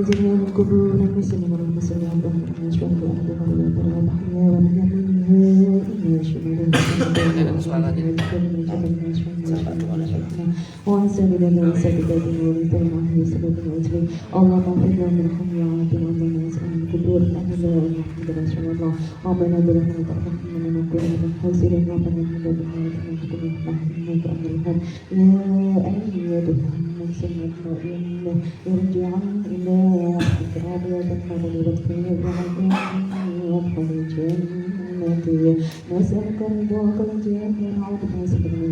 جميع القبور المسلمين والمسلمين اللهم اشفع الأرض والأرض والأحياء والأموات إني أشهد أن وعن سبيل الله سبيل الدين والدين سبيل الأجل اللهم اغفر لنا من حمل عافية اللهم اسأل من قبور الأحياء والمحمد رسول الله ربنا برحمتك ارحمنا ونكون من الخاسرين ربنا هب لنا من لدنك رحمة وهب يا أيها الناس المطمئنين ارجعوا إلى ربك راضية مرضية وادخلوا الجنة نسألك رضاك الجنة ونعوذ بك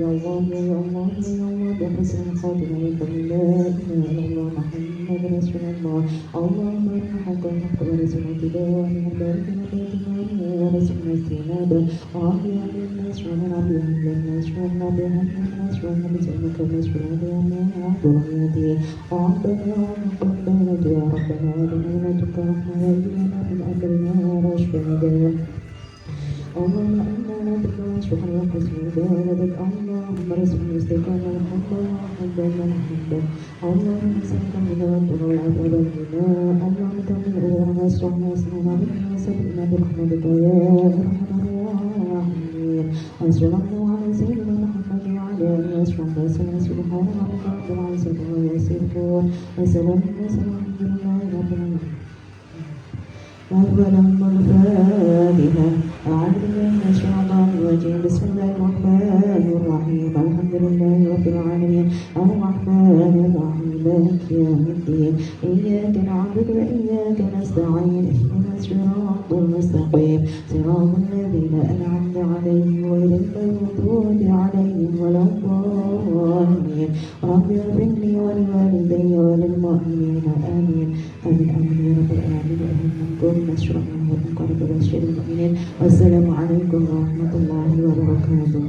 يا الله يا الله يا الله بحسن الخاتمة لا إله إلا الله محمد رسول الله اللهم ارحم حق الحق ورسول اتباعه وبارك لنا ورسول استنابه وعافية عن الناس ومن عافية عن الناس ومن عافية عن الناس ومن بسمك الناس ومن عافية ربنا وقبلنا يا ربنا ولنا تكرمنا وإلينا من أمرنا رشدا اللهم إنا نبك واشفع وحسن عبادك اللهم رزقنا الاستقامة والحب وحبا والحب اللهم نسألك الهدى والعذاب والغنى اللهم تمن أمورنا واسترنا واسمعنا بنا وسبقنا برحمتك يا أرحم الراحمين وصلى الله على سيدنا محمد وعلى آله وصحبه وسلم سبحان ربك رب العزة عما يصفون وسلام الحمد لله رب العالمين أولا الفاتحة أعوذ بالله من الشيطان الرجيم بسم الله الرحمن الرحيم الحمد لله رب العالمين الرحمن الرحيم مالك يوم الدين إياك نعبد وإياك نستعين اهدنا الصراط المستقيم صراط الذين أنعمت عليهم غير المغضوب عليهم ولا الضالين رب اغفر لي ولوالدي وللمؤمنين آمين آمين آمين يا رب العالمين اللهم نشرح له قرب بشر المؤمنين والسلام عليكم ورحمة الله وبركاته.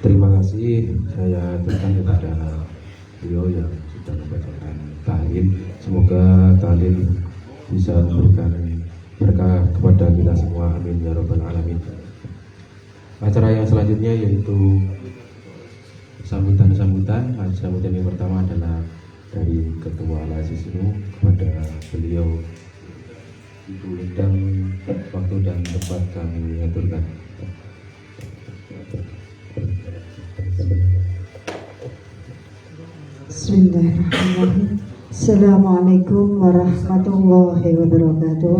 Terima kasih saya berikan kepada beliau yang sudah membacakan tahlil. Semoga tahlil bisa memberikan berkah kepada kita semua. Amin ya rabbal alamin. Acara yang selanjutnya yaitu sambutan yang pertama adalah dari Ketua Al-Azizmu kepada beliau. Ibu Endang, waktu dan tempat kami aturkan. Bismillahirrahmanirrahim. Assalamualaikum warahmatullahi wabarakatuh.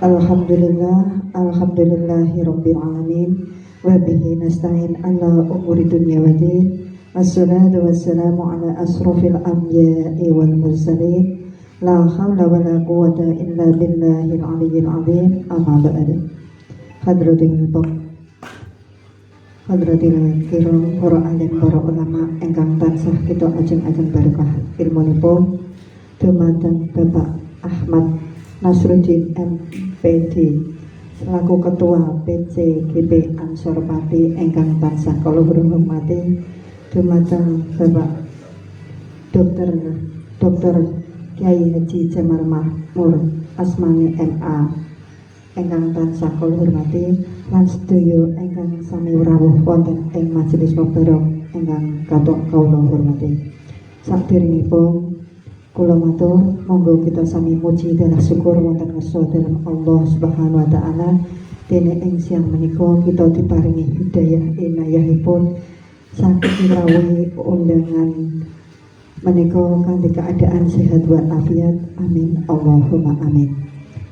Alhamdulillahi rabbil alamin. Wa bihi nasta'in ala umuri dunya wa din. Wassalatu wassalamu ala asrofil anbiya'i wal mursalin. La hawla wa la quwwata illa billahil aliyyil azim. Amma ba'du. Hadratil kiram para alim para ulama ingkang tansah kita ajeng-ajeng barokah ilmunipun dumateng Bapak Ahmad Nasruddin MPD selaku Ketua PCGP Ansor Pati ingkang tansah kula hormati dumateng Bapak Dr. Kiai Haji Jamal Mahmur Asmani MA ingkang tansah kula hormati lan sedaya ingkang sami rawuh wonten ing majelis mubarok ingkang kathok kula hormati. Saderengipun kula matur monggo kita sami muji dan syukur wonten ngarsa dalem Allah Subhanahu wa taala dene ing siang menika kita diparingi hidayah inayahipun saking rawuh undangan menika kanthi keadaan sehat walafiat. Amin Allahumma amin.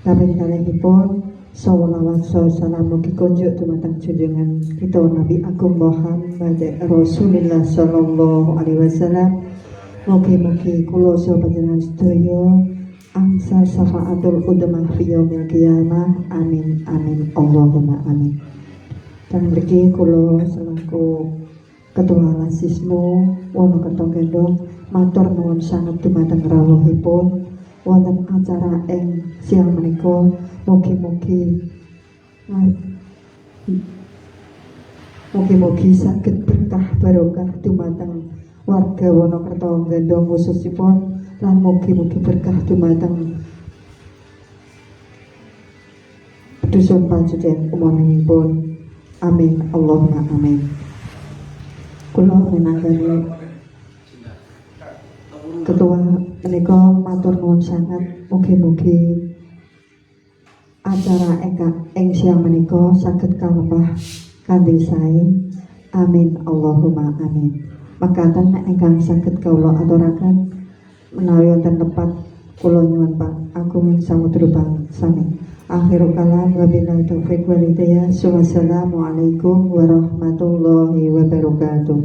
Kaping kalihipun sholawat salam mugi kunjuk dumateng junjungan kita Nabi Agung Muhammad Rasulullah sallallahu alaihi wasallam. Mugi-mugi kula saha panjenengan sedaya angsal syafaatul udmah fi yaumil qiyamah. Amin amin Allahumma amin. Dan mriki kula selaku Ketua Lasismu Wonokerto Gendong matur nuwun sanget dumateng rawuhipun wonten acara ing siang menika. Mugi-mugi saged berkah barokah dumateng warga Wonokerto Gendong khususipun lan mugi-mugi berkah dumateng dusun panceten umaminipun. Amin Allahumma amin. Kula menanggani ketua menika matur nuwun sangat, mugi-mugi acara ing siang menika saged kalebah kanthi sae. Amin Allahumma amin. Mekaten ingkang saged kawula aturaken menawi wonten tepat kula nyuwun Pak Agung samudra sami. Akhirul kalam wabillahi taufiq wal hidayah. Wassalamualaikum warahmatullahi wabarakatuh.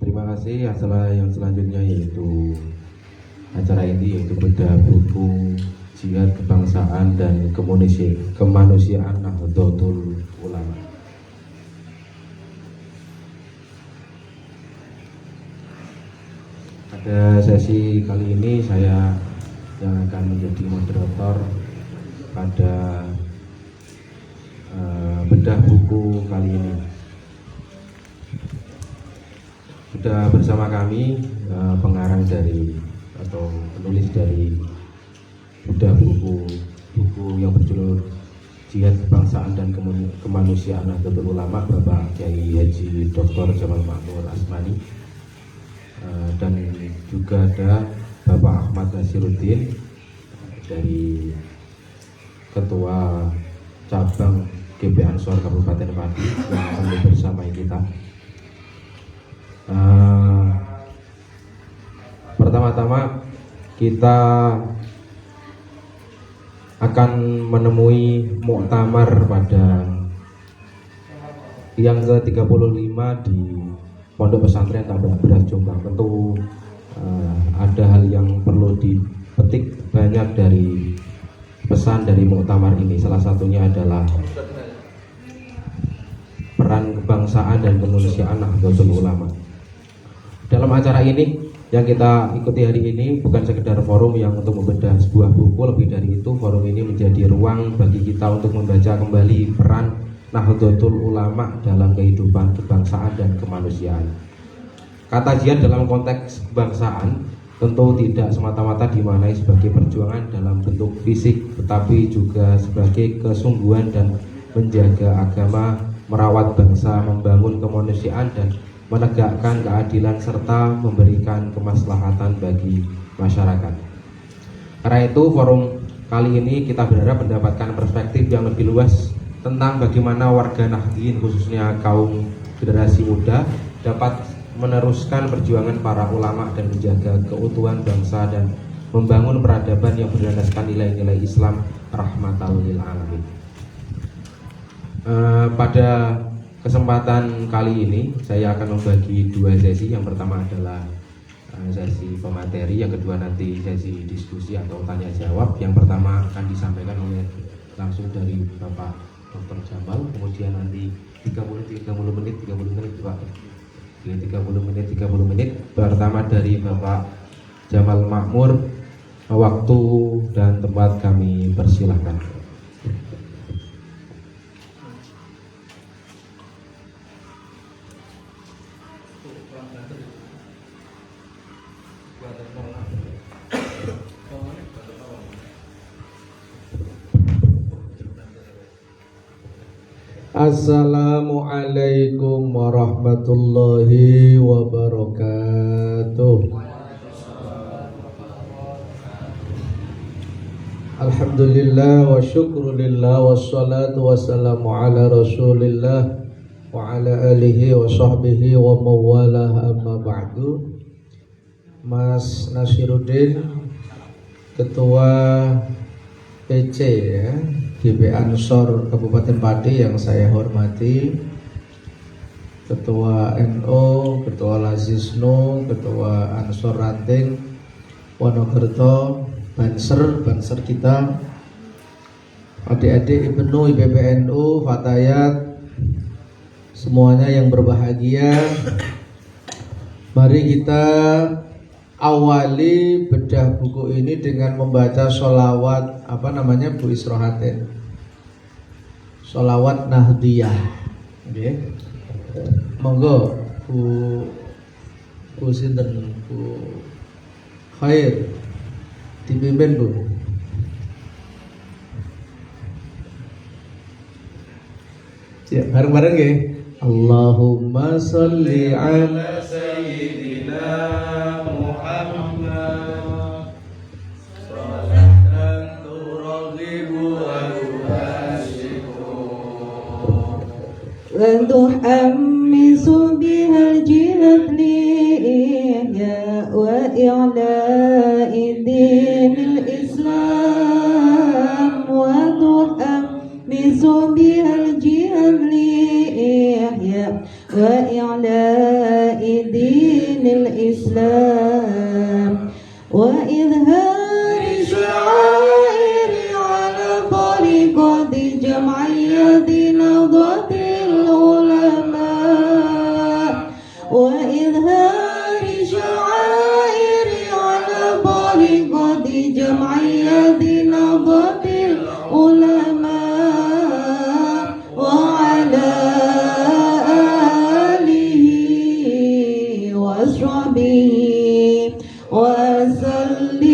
Terima kasih. Acara yang selanjutnya yaitu acara ini yaitu bedah buku jihad kebangsaan dan kemanusiaan Nahdlatul Ulama. Pada sesi kali ini saya yang akan menjadi moderator pada bedah buku kali ini. Sudah bersama kami pengarang dari atau penulis dari bedah buku yang berjudul Jihad Kebangsaan dan Kemanusiaan Nahdlatul Ulama, Bapak Kiai Haji Dr. Jamal Makmur Asmani, dan juga ada Bapak Ahmad Nasiruddin dari Ketua Cabang GP Ansor Kabupaten Pati yang akan bersama kita. Pertama-tama kita akan menemui muktamar pada yang ke-35 di Pondok Pesantren Tabak Beras Jombang. Tentu ada hal yang perlu dipetik banyak dari pesan dari muktamar ini. Salah satunya adalah peran kebangsaan dan kemanusiaan Nahdlatul Ulama. Dalam acara ini yang kita ikuti hari ini bukan sekedar forum yang untuk membedah sebuah buku, lebih dari itu forum ini menjadi ruang bagi kita untuk membaca kembali peran Nahdlatul Ulama dalam kehidupan kebangsaan dan kemanusiaan. Kata jihad dalam konteks kebangsaan tentu tidak semata-mata dimaknai sebagai perjuangan dalam bentuk fisik, tetapi juga sebagai kesungguhan dan menjaga agama, merawat bangsa, membangun kemanusiaan dan menegakkan keadilan serta memberikan kemaslahatan bagi masyarakat. Karena itu forum kali ini kita berharap mendapatkan perspektif yang lebih luas tentang bagaimana warga Nahdien khususnya kaum generasi muda dapat meneruskan perjuangan para ulama dan menjaga keutuhan bangsa dan membangun peradaban yang berdasarkan nilai-nilai Islam rahmatan lil alamin. Pada kesempatan kali ini saya akan membagi dua sesi. Yang pertama adalah sesi pemateri, yang kedua nanti sesi diskusi atau tanya jawab. Yang pertama akan disampaikan oleh langsung dari Bapak Dr. Jamal, kemudian nanti 30 menit Pak. 30 menit. Pertama dari Bapak Jamal Makmur. Waktu dan tempat kami persilahkan. Assalamualaikum warahmatullahi wabarakatuh. Alhamdulillah wa syukrulillah wassalatu wassalamu ala rasulillah wa ala alihi wa sahbihi wa mawalah, amma ba'du. Mas Nasiruddin, Ketua PC ya, GP Ansor Kabupaten Pati yang saya hormati, Ketua NO, Ketua Lazisno, Ketua Ansor Ranting Wonogerto, Banser kita, adik-adik IPNU, IPPNU, Fatayat, semuanya yang berbahagia. Mari kita awali bedah buku ini dengan membaca sholawat Bu Isrohatin, sholawat Nahdiyah. Okay. Monggo Bu Sinten, Bu Khair dipimpin Bu. Ya, bareng-bareng ya. Allahumma sholli ala sayyidina Muhammad salatan turaghibu wa tubashiru wa tuhammisu bihal jihad liya wa i'la'i dinil Islam wa tuhammisu bihal jihad liya wa i'la'i dinil Islam wa idhari sya'iri ala tariqati jam'iyyati nahdlatil ulama wa idhari sya'iri ala tariqati jam'iyyati nahdlatil ulama wa ala washabihi wa sallim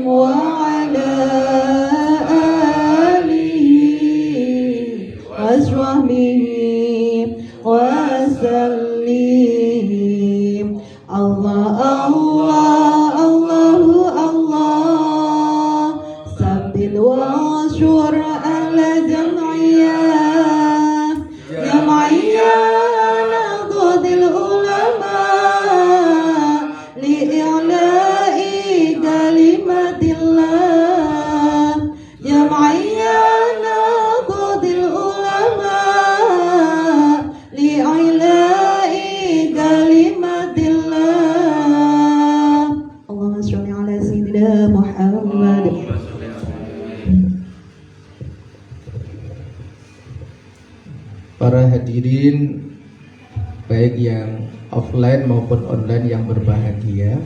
wa ala alihi washabihi wa sallim. Allah Allah Allahu Allah sabbil wa syur ala jam'iyah nahdlatil ulama li'i'la'i kalimatillah jam'iyah nahdlatil ulama li'i'la'i kalimatillah. Allahumma sholli ala sayyidina Muhammad. Para hadirin baik yang offline maupun online yang berbahagia,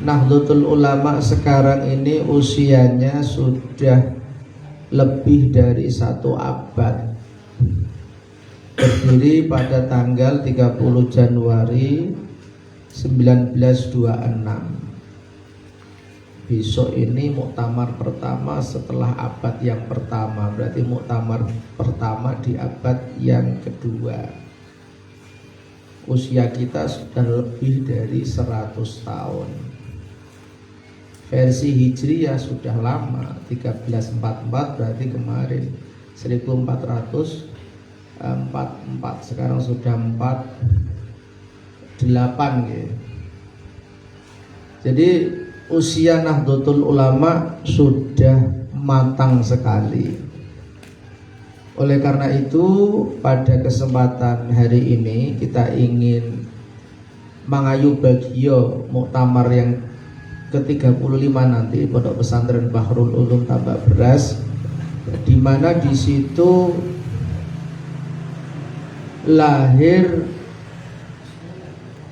Nahdlatul Ulama sekarang ini usianya sudah lebih dari 1 abad. Berdiri pada tanggal 30 Januari 1926. Besok ini muktamar pertama setelah abad yang pertama, berarti muktamar pertama di abad yang kedua. Usia kita sudah lebih dari 100 tahun. Versi Hijriyah sudah lama, 1344 berarti kemarin 1444, sekarang sudah 48 gitu. Jadi usia Nahdlatul Ulama sudah matang sekali. Oleh karena itu pada kesempatan hari ini kita ingin mengayu bagio muktamar yang ke-35 nanti Pondok Pesantren Bahrul Ulum Tambak Beras, di mana di situ lahir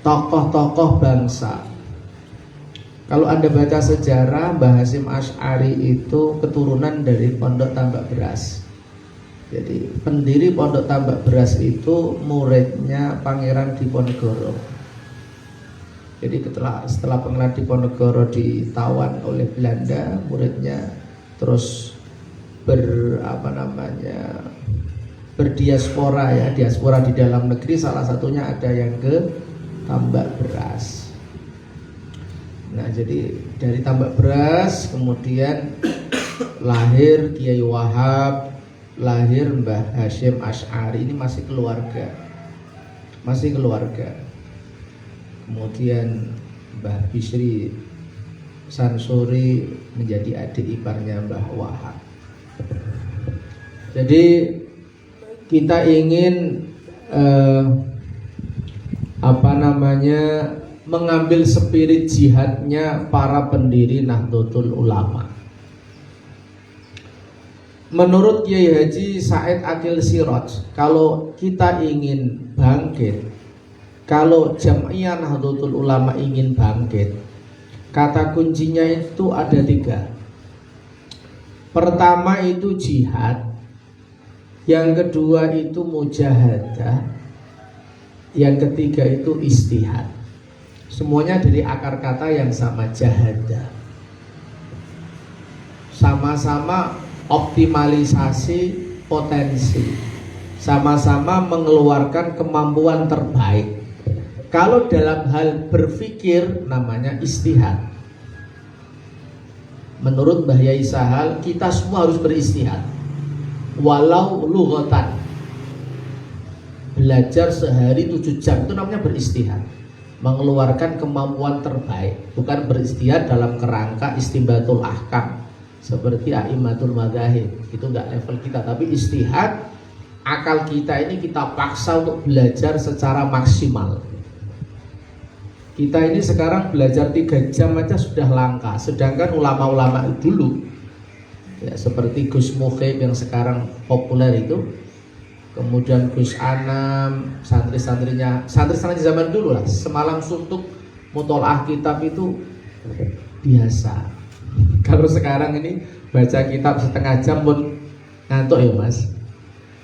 tokoh-tokoh bangsa. Kalau Anda baca sejarah, Mbah Hasyim Asy'ari itu keturunan dari Pondok Tambak Beras. Jadi pendiri Pondok Tambak Beras itu muridnya Pangeran Diponegoro. Jadi setelah Pangeran Diponegoro ditawan oleh Belanda, muridnya terus berdiaspora ya, diaspora di dalam negeri, salah satunya ada yang ke Tambak Beras. Nah, jadi dari Tambak Beras kemudian lahir Kiai Wahab, lahir Mbah Hasyim Asy'ari, ini masih keluarga. Kemudian Mbah Bisri Sansuri menjadi adik iparnya Mbah Wahab. Jadi kita ingin mengambil spirit jihadnya para pendiri Nahdlatul Ulama. Menurut Kiai Haji Said Akil Siraj, kalau kita ingin bangkit, Kalau Jam'iyah Nahdlatul Ulama ingin bangkit, kata kuncinya itu ada 3. Pertama itu jihad, yang kedua itu mujahadah, yang ketiga itu istihad. Semuanya dari akar kata yang sama, jahadah. Sama-sama optimalisasi potensi, sama-sama mengeluarkan kemampuan terbaik. Kalau dalam hal berpikir namanya istihad. Menurut Mbah Yai Sahal, kita semua harus beristihad, walau lughatan. Belajar sehari 7 jam itu namanya beristihad, mengeluarkan kemampuan terbaik. Bukan beristihad dalam kerangka istimbatul ahkam seperti a'immatul madzahib, itu enggak level kita. Tapi istihad, akal kita ini kita paksa untuk belajar secara maksimal. Kita ini sekarang belajar 3 jam aja sudah langka. Sedangkan ulama-ulama dulu ya, seperti Gus Mukhib yang sekarang populer itu, kemudian Gus Anam, santri-santrinya zaman dulu lah, semalam suntuk mutolaah kitab itu biasa. Kalau sekarang ini baca kitab setengah jam pun ngantuk ya mas.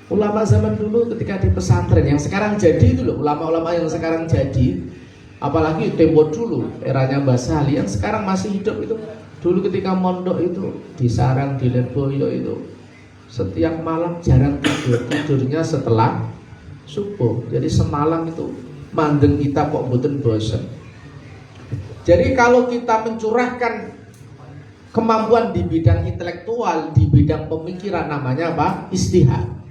Ulama zaman dulu ketika di pesantren, yang sekarang jadi itu loh, ulama-ulama yang sekarang jadi, apalagi tempo dulu eranya Mbah Sali yang sekarang masih hidup itu, dulu ketika mondok itu di sarang di Lirboyo itu setiap malam jarang tidur, tidurnya setelah subuh. Jadi semalam itu mandeng kita kok mboten bosen. Jadi kalau kita mencurahkan kemampuan di bidang intelektual, di bidang pemikiran, namanya apa? Istihad.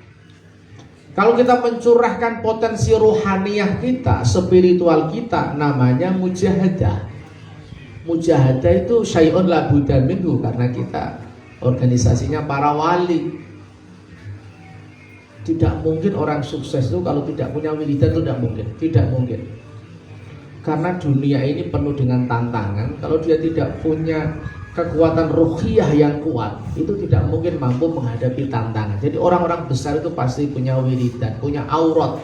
Kalau kita mencurahkan potensi rohaniyah kita, spiritual kita, namanya mujahadah. Mujahadah itu syai'un la budda minhu, karena kita organisasinya para wali. Tidak mungkin orang sukses itu kalau tidak punya wiridan, itu tidak mungkin. Tidak mungkin. Karena dunia ini penuh dengan tantangan. Kalau dia tidak punya kekuatan ruhiyah yang kuat, itu tidak mungkin mampu menghadapi tantangan. Jadi orang-orang besar itu pasti punya wiridan, punya aurat,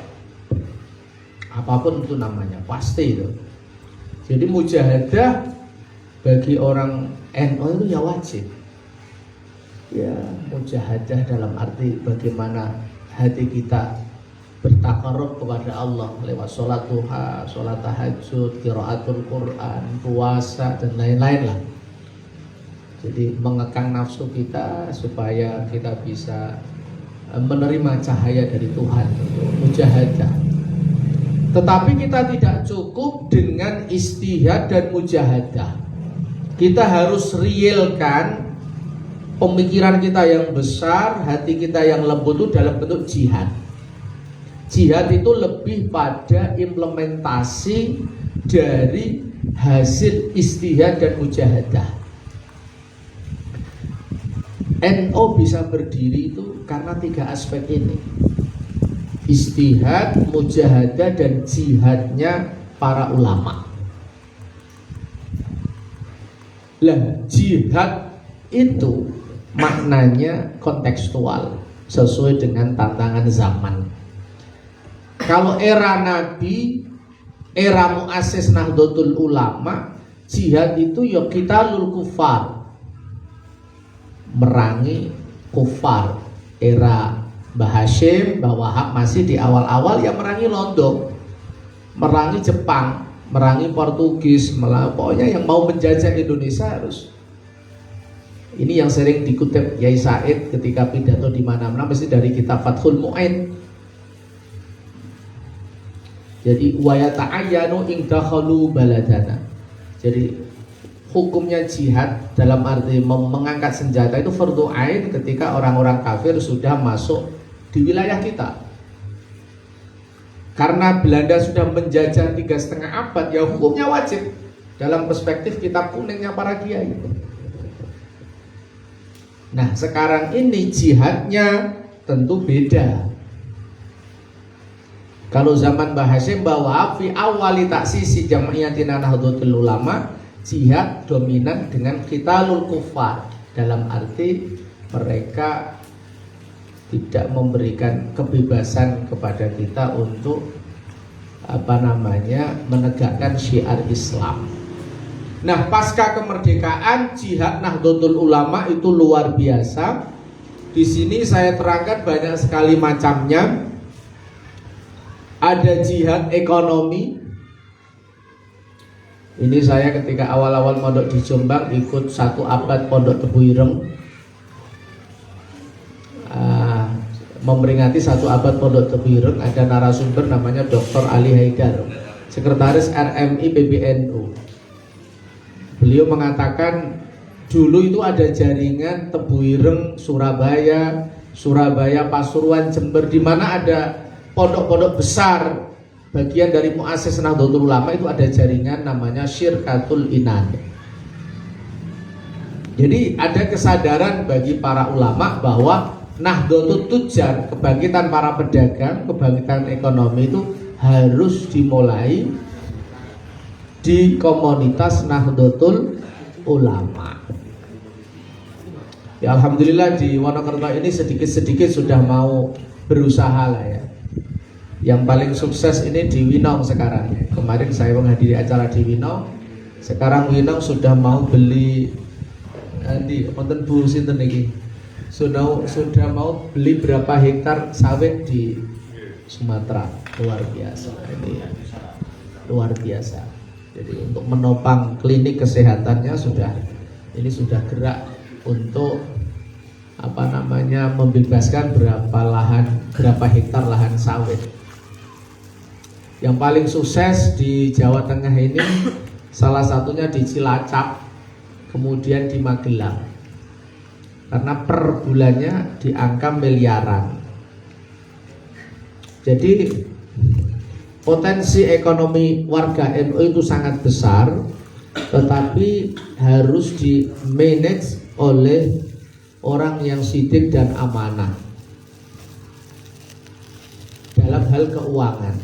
apapun itu namanya, pasti itu. Jadi mujahadah bagi orang NU itu ya wajib. Ya, mujahadah dalam arti bagaimana hati kita bertakarrub kepada Allah lewat sholat duha, sholat tahajud, qiraatul Quran, puasa dan lain-lain lah. Jadi mengekang nafsu kita supaya kita bisa menerima cahaya dari Tuhan, mujahadah. Tetapi kita tidak cukup dengan istihad dan mujahadah. Kita harus realkan pemikiran kita yang besar, hati kita yang lembut itu dalam bentuk jihad. Jihad itu lebih pada implementasi dari hasil istihad dan mujahadah. NU bisa berdiri itu karena 3 aspek ini: istihad, mujahadah, dan jihadnya para ulama. Lah, jihad itu maknanya kontekstual, sesuai dengan tantangan zaman. Kalau era Nabi, era muassis Nahdlatul Ulama, jihad itu ya qitalul kufar, merangi kufar. Era Mbah Hashim, Mbah Wahab masih di awal-awal ya merangi Londo, merangi Jepang, merangi Portugis, pokoknya yang mau menjajah Indonesia harus. Ini yang sering dikutip Yai Said ketika pidato di mana-mana mesti dari kitab Fathul Mu'in. Jadi wa yata'ayyanu in dakhalu baladana. Jadi hukumnya jihad dalam arti mengangkat senjata itu fardhu ain ketika orang-orang kafir sudah masuk di wilayah kita. Karena Belanda sudah menjajah 3,5 abad, ya hukumnya wajib dalam perspektif kitab kuningnya para kiai. Nah, sekarang ini jihadnya tentu beda. Kalau zaman Mbah Hashim bahwa fi awali taksisi Jam'iyatina Nahdlatul Ulama, jihad dominan dengan qitalul kufar, dalam arti mereka tidak memberikan kebebasan kepada kita untuk menegakkan syiar Islam. Nah, pasca kemerdekaan jihad Nahdlatul Ulama itu luar biasa. Di sini saya terangkan banyak sekali macamnya. Ada jihad ekonomi. Ini saya ketika awal-awal mondok di Jombang ikut 1 abad pondok Tebu Ireng, memperingati 1 abad pondok Tebu Ireng. Ada narasumber namanya Dr. Ali Haidar, sekretaris RMI PBNU. Beliau mengatakan dulu itu ada jaringan Tebu Ireng, Surabaya, Pasuruan, Jember, di mana ada pondok-pondok besar. Bagian dari Muassis Nahdlatul Ulama itu ada jaringan namanya Syirkatul Inan. Jadi ada kesadaran bagi para ulama bahwa Nahdlatul Tujar, kebangkitan para pedagang, kebangkitan ekonomi itu harus dimulai di komunitas Nahdlatul Ulama. Ya, alhamdulillah di Wonokerto ini sedikit-sedikit sudah mau berusaha lah ya. Yang paling sukses ini di Winong sekarang. Kemarin saya menghadiri acara di Winong. Sekarang Winong sudah mau beli di konten Bu sinten iki. Sudah mau beli berapa hektar sawit di Sumatera. Luar biasa ini ya. Luar biasa. Jadi untuk menopang klinik kesehatannya sudah gerak untuk membebaskan berapa hektar lahan sawit. Yang paling sukses di Jawa Tengah ini salah satunya di Cilacap, kemudian di Magelang. Karena per bulannya di angka miliaran. Jadi potensi ekonomi warga NU itu sangat besar, tetapi harus di manage oleh orang yang sidik dan amanah dalam hal keuangan.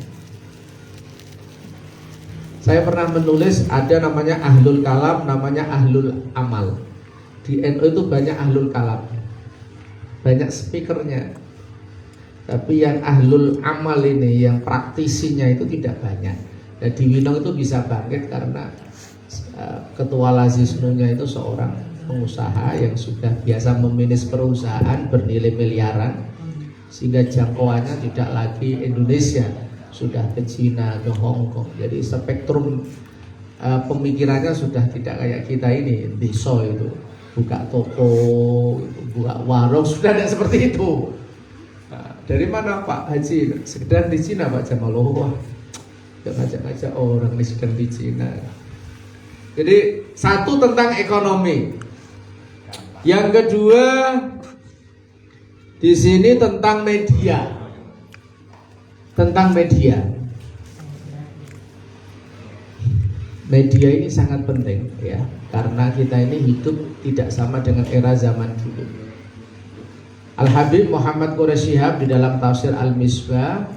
Saya pernah menulis ada namanya ahlul kalam, namanya ahlul amal. Di NU itu banyak ahlul kalam, banyak speakernya. Tapi yang ahlul amal ini, yang praktisinya itu tidak banyak. Dan di Winong itu bisa bangkit karena Ketua Lazisnunya itu seorang pengusaha yang sudah biasa memanage perusahaan bernilai miliaran, sehingga jangkauannya tidak lagi Indonesia, sudah ke Cina, ke Hong Kong. Jadi spektrum pemikirannya sudah tidak kayak kita ini, desa itu buka toko, buka warung, sudah tidak seperti itu. Nah, dari mana Pak Haji? Sekedar di Cina Pak Jamal. Wah, ngajak-ngajak orang di sekedar di Cina. Jadi satu tentang ekonomi, yang kedua di sini tentang media. Tentang media. Media ini sangat penting ya, karena kita ini hidup tidak sama dengan era zaman dulu. Al-Habib Muhammad Quraisy Shihab di dalam tafsir Al-Misbah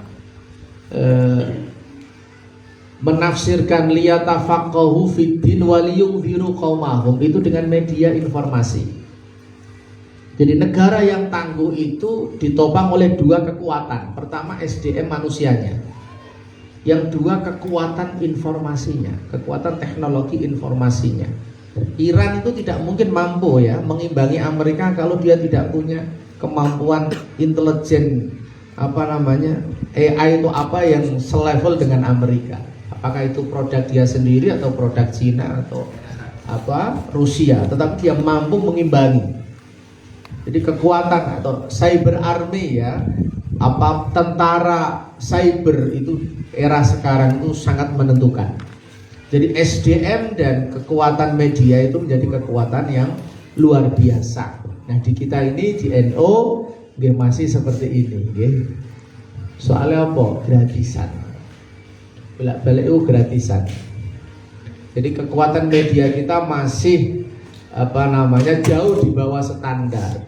menafsirkan liyatafaqahu fiddin waliyunziru qaumahum, itu dengan media informasi. Jadi negara yang tangguh itu ditopang oleh 2 kekuatan. Pertama SDM manusianya, yang 2 kekuatan informasinya, kekuatan teknologi informasinya. Iran itu tidak mungkin mampu ya mengimbangi Amerika kalau dia tidak punya kemampuan intelijen AI itu apa yang selevel dengan Amerika. Apakah itu produk dia sendiri atau produk Cina atau Rusia, tetapi dia mampu mengimbangi. Jadi kekuatan atau cyber army ya, tentara cyber itu era sekarang itu sangat menentukan. Jadi SDM dan kekuatan media itu menjadi kekuatan yang luar biasa. Nah di kita ini di NU masih seperti ini. Soalnya apa? Gratisan. Balik itu gratisan. Jadi kekuatan media kita masih jauh di bawah standar.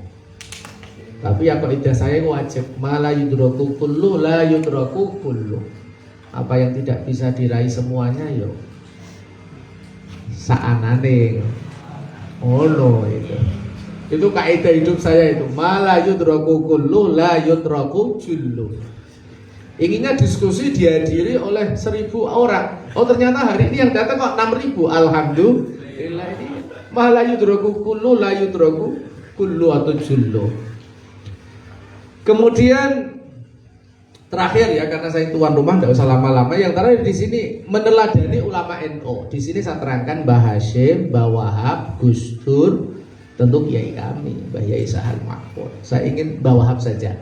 Tapi ya kaidah saya wajib mala yudraku kullu la yudraku kullu. Apa yang tidak bisa diraih semuanya yo saanane. Oh itu. Itu kaidah hidup saya itu. Mala yudraku kullu la yudraku jullu. Inginnya diskusi dihadiri oleh 1.000 orang. Oh ternyata hari ini yang datang kok 6.000. Alhamdulillah, ini ma la yudroku kullu la yudroku kullu atau jullu. Kemudian terakhir ya, karena saya tuan rumah tidak usah lama-lama. Yang terakhir di sini meneladani ulama NU. Di sini saya terangkan Mbah Hasyim, Mbah Wahab, Gus Dur, tentu kiai kami, Mbah Yai Sahal Mahfud. Saya ingin Mbah Wahab saja.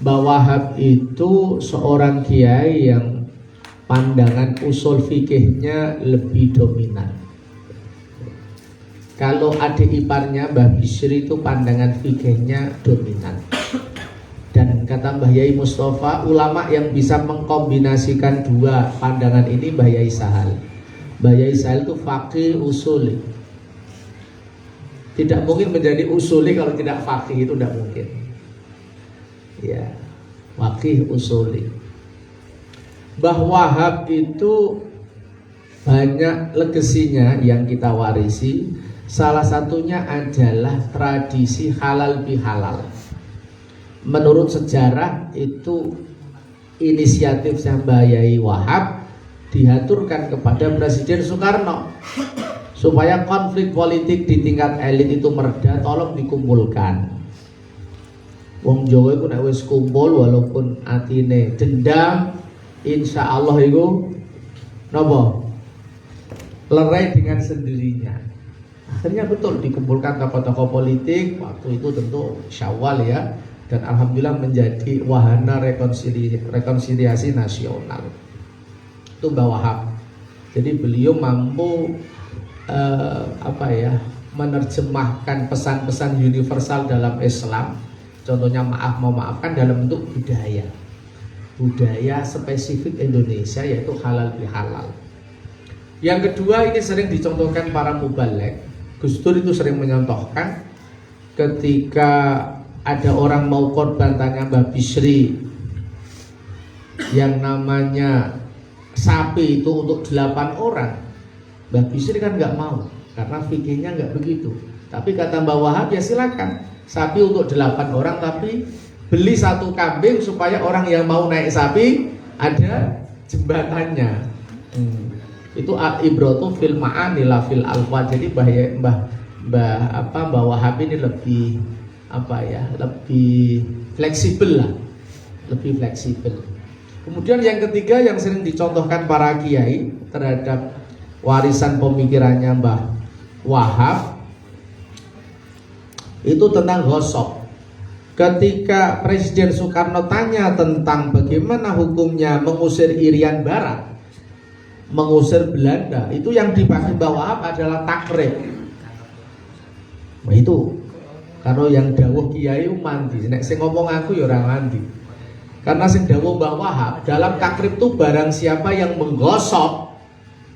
Mbah Wahab itu seorang kiai yang pandangan usul fikihnya lebih dominan. Kalau adik iparnya Mbah Bisri itu pandangan fikihnya dominan. Dan kata Mbah Yai Mustafa, ulama yang bisa mengkombinasikan dua pandangan ini Mbah Yai Sahal. Mbah Yai Sahal itu faqih usuli. Tidak mungkin menjadi usuli kalau tidak faqih, itu tidak mungkin. Ya, faqih usuli. Mbah Wahab itu banyak legasinya yang kita warisi. Salah satunya adalah tradisi halal bihalal. Menurut sejarah itu inisiatif Mbah Yai Wahab diaturkan kepada Presiden Soekarno supaya konflik politik di tingkat elit itu mereda, tolong dikumpulkan. Wong Jawa itu nek wis kumpul walaupun atine dendam, insya Allah itu napa? Lerai dengan sendirinya. Akhirnya betul dikumpulkan tokoh-tokoh politik, waktu itu tentu Syawal ya. Dan alhamdulillah menjadi wahana rekonsiliasi nasional. Itu Mbah Wahab. Jadi beliau mampu menerjemahkan pesan-pesan universal dalam Islam. Contohnya maaf memaafkan dalam bentuk budaya spesifik Indonesia, yaitu halal bihalal. Yang kedua, ini sering dicontohkan para mubaligh. Gus Dur itu sering menyontohkan ketika ada orang mau korban, tanya Mbah Bisri, yang namanya sapi itu untuk 8 orang. Mbah Bisri kan nggak mau, karena fikihnya nggak begitu. Tapi kata Mbah Wahab, ya silakan, sapi untuk 8 orang, tapi beli 1 kambing supaya orang yang mau naik sapi ada jembatannya. Itu ibratu fil ma'ani la fil alfa. Jadi Mbah Wahab ini lebih lebih fleksibel lah, lebih fleksibel. Kemudian yang ketiga yang sering dicontohkan para kiai terhadap warisan pemikirannya Mbah Wahab itu tentang ghosok. Ketika Presiden Soekarno tanya tentang bagaimana hukumnya mengusir Irian Barat, mengusir Belanda, itu yang dipakai Mbah Wahab adalah takrib. Nah itu karena yang dawuh kiai mandi, nek sing ngomong aku ya ora mandi. Karena sing dawuh Mbah Wahab dalam takrib itu barang siapa yang menggosok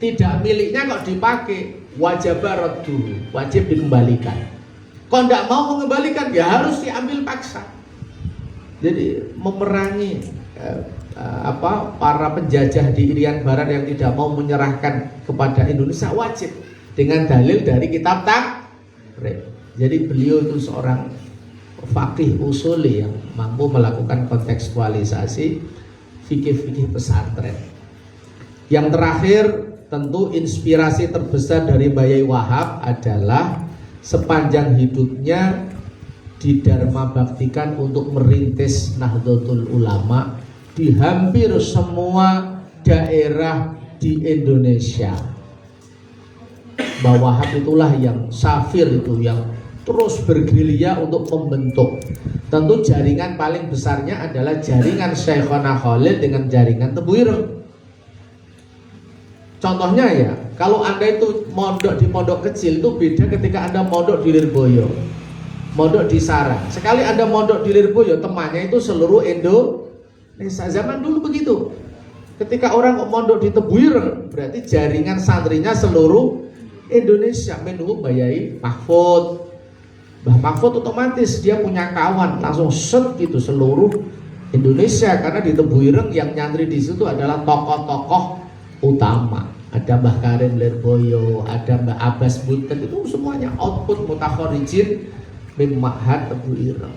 tidak miliknya kok dipakai, wajib raddu, wajib dikembalikan. Kalau tidak mau mengembalikan ya harus diambil paksa. Jadi memerangi para penjajah di Irian Barat yang tidak mau menyerahkan kepada Indonesia wajib dengan dalil dari kitab takrib. Jadi beliau itu seorang faqih usuli yang mampu melakukan kontekstualisasi fikih-fikih pesantren. Yang terakhir, tentu inspirasi terbesar dari Mbah Yai Wahab adalah sepanjang hidupnya didharma baktikan untuk merintis Nahdlatul Ulama di hampir semua daerah di Indonesia. Mbah Wahab itulah yang safir itu, yang terus bergerilya untuk membentuk. Tentu jaringan paling besarnya adalah jaringan Syekhona Khalil dengan jaringan Tebu Ireng. Contohnya ya, kalau Anda itu mondok di pondok kecil itu beda ketika Anda mondok di Lirboyo, mondok di Sarang. Sekali Anda mondok di Lirboyo, temannya itu seluruh Indonesia. Zaman dulu begitu. Ketika orang mondok di Tebu Ireng, berarti jaringan santrinya seluruh Indonesia. Menurut Mbah Yai Mahfud, Mbah Mahfud otomatis dia punya kawan langsung set gitu seluruh Indonesia, karena di Tebu Ireng yang nyantri di situ adalah tokoh-tokoh utama. Ada Mbah Karim Lirboyo, ada Mbah Abbas Bunten, itu semuanya output mutakhorijin min Ma'had Tebu Ireng.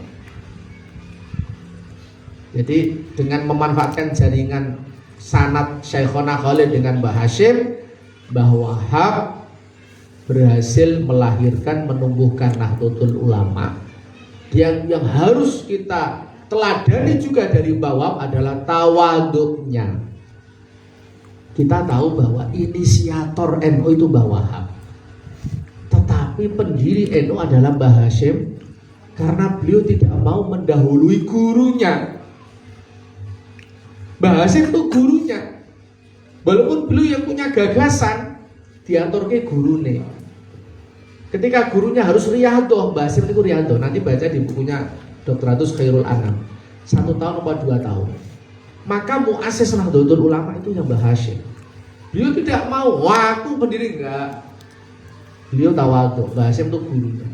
Jadi dengan memanfaatkan jaringan sanad Syekhona Khalid dengan Mbah Hashim, Mbah Wahab berhasil melahirkan, menumbuhkan Nahdlatul Ulama. Yang harus kita teladani juga dari Mbah Wahab adalah tawaduknya. Kita tahu bahwa inisiator NU itu Mbah Wahab, tetapi pendiri NU adalah Mbah Hashim, karena beliau tidak mau mendahului gurunya. Mbah Hashim itu gurunya, walaupun beliau yang punya gagasan, diatur ke gurune. Ketika gurunya harus riyadhah, Mbah Hashim itu riyadhah. Nanti baca di bukunya Dr. Khairul Anam, 1 tahun atau 2 tahun. Maka muassis Nahdlatul Ulama itu yang Mbah Hashim. Beliau tidak mau, wah aku pendiri, enggak. Beliau tawadhu, Mbah Hashim itu gurunya.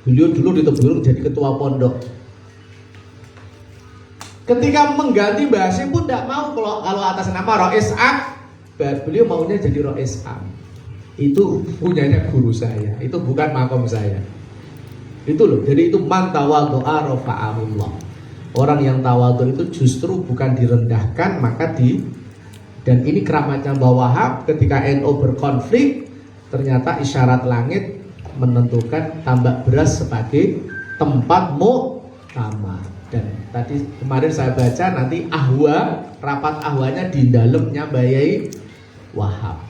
Beliau dulu di Teburung jadi ketua pondok. Ketika mengganti Mbah Hashim pun tidak mau kalau atas nama Rois Am, beliau maunya jadi Rois Am. Itu punyanya guru saya, itu bukan makom saya. Itu loh, jadi itu man tawadhu'a rafa'ahullah. Orang yang tawadhu itu justru bukan direndahkan, maka dan ini keramatnya Mbah Wahab. Ketika NU berkonflik, ternyata isyarat langit menentukan Tambak Beras sebagai tempat muktamar. Dan tadi kemarin saya baca nanti rapat ahwanya di dalamnya Mbah Yai Wahab,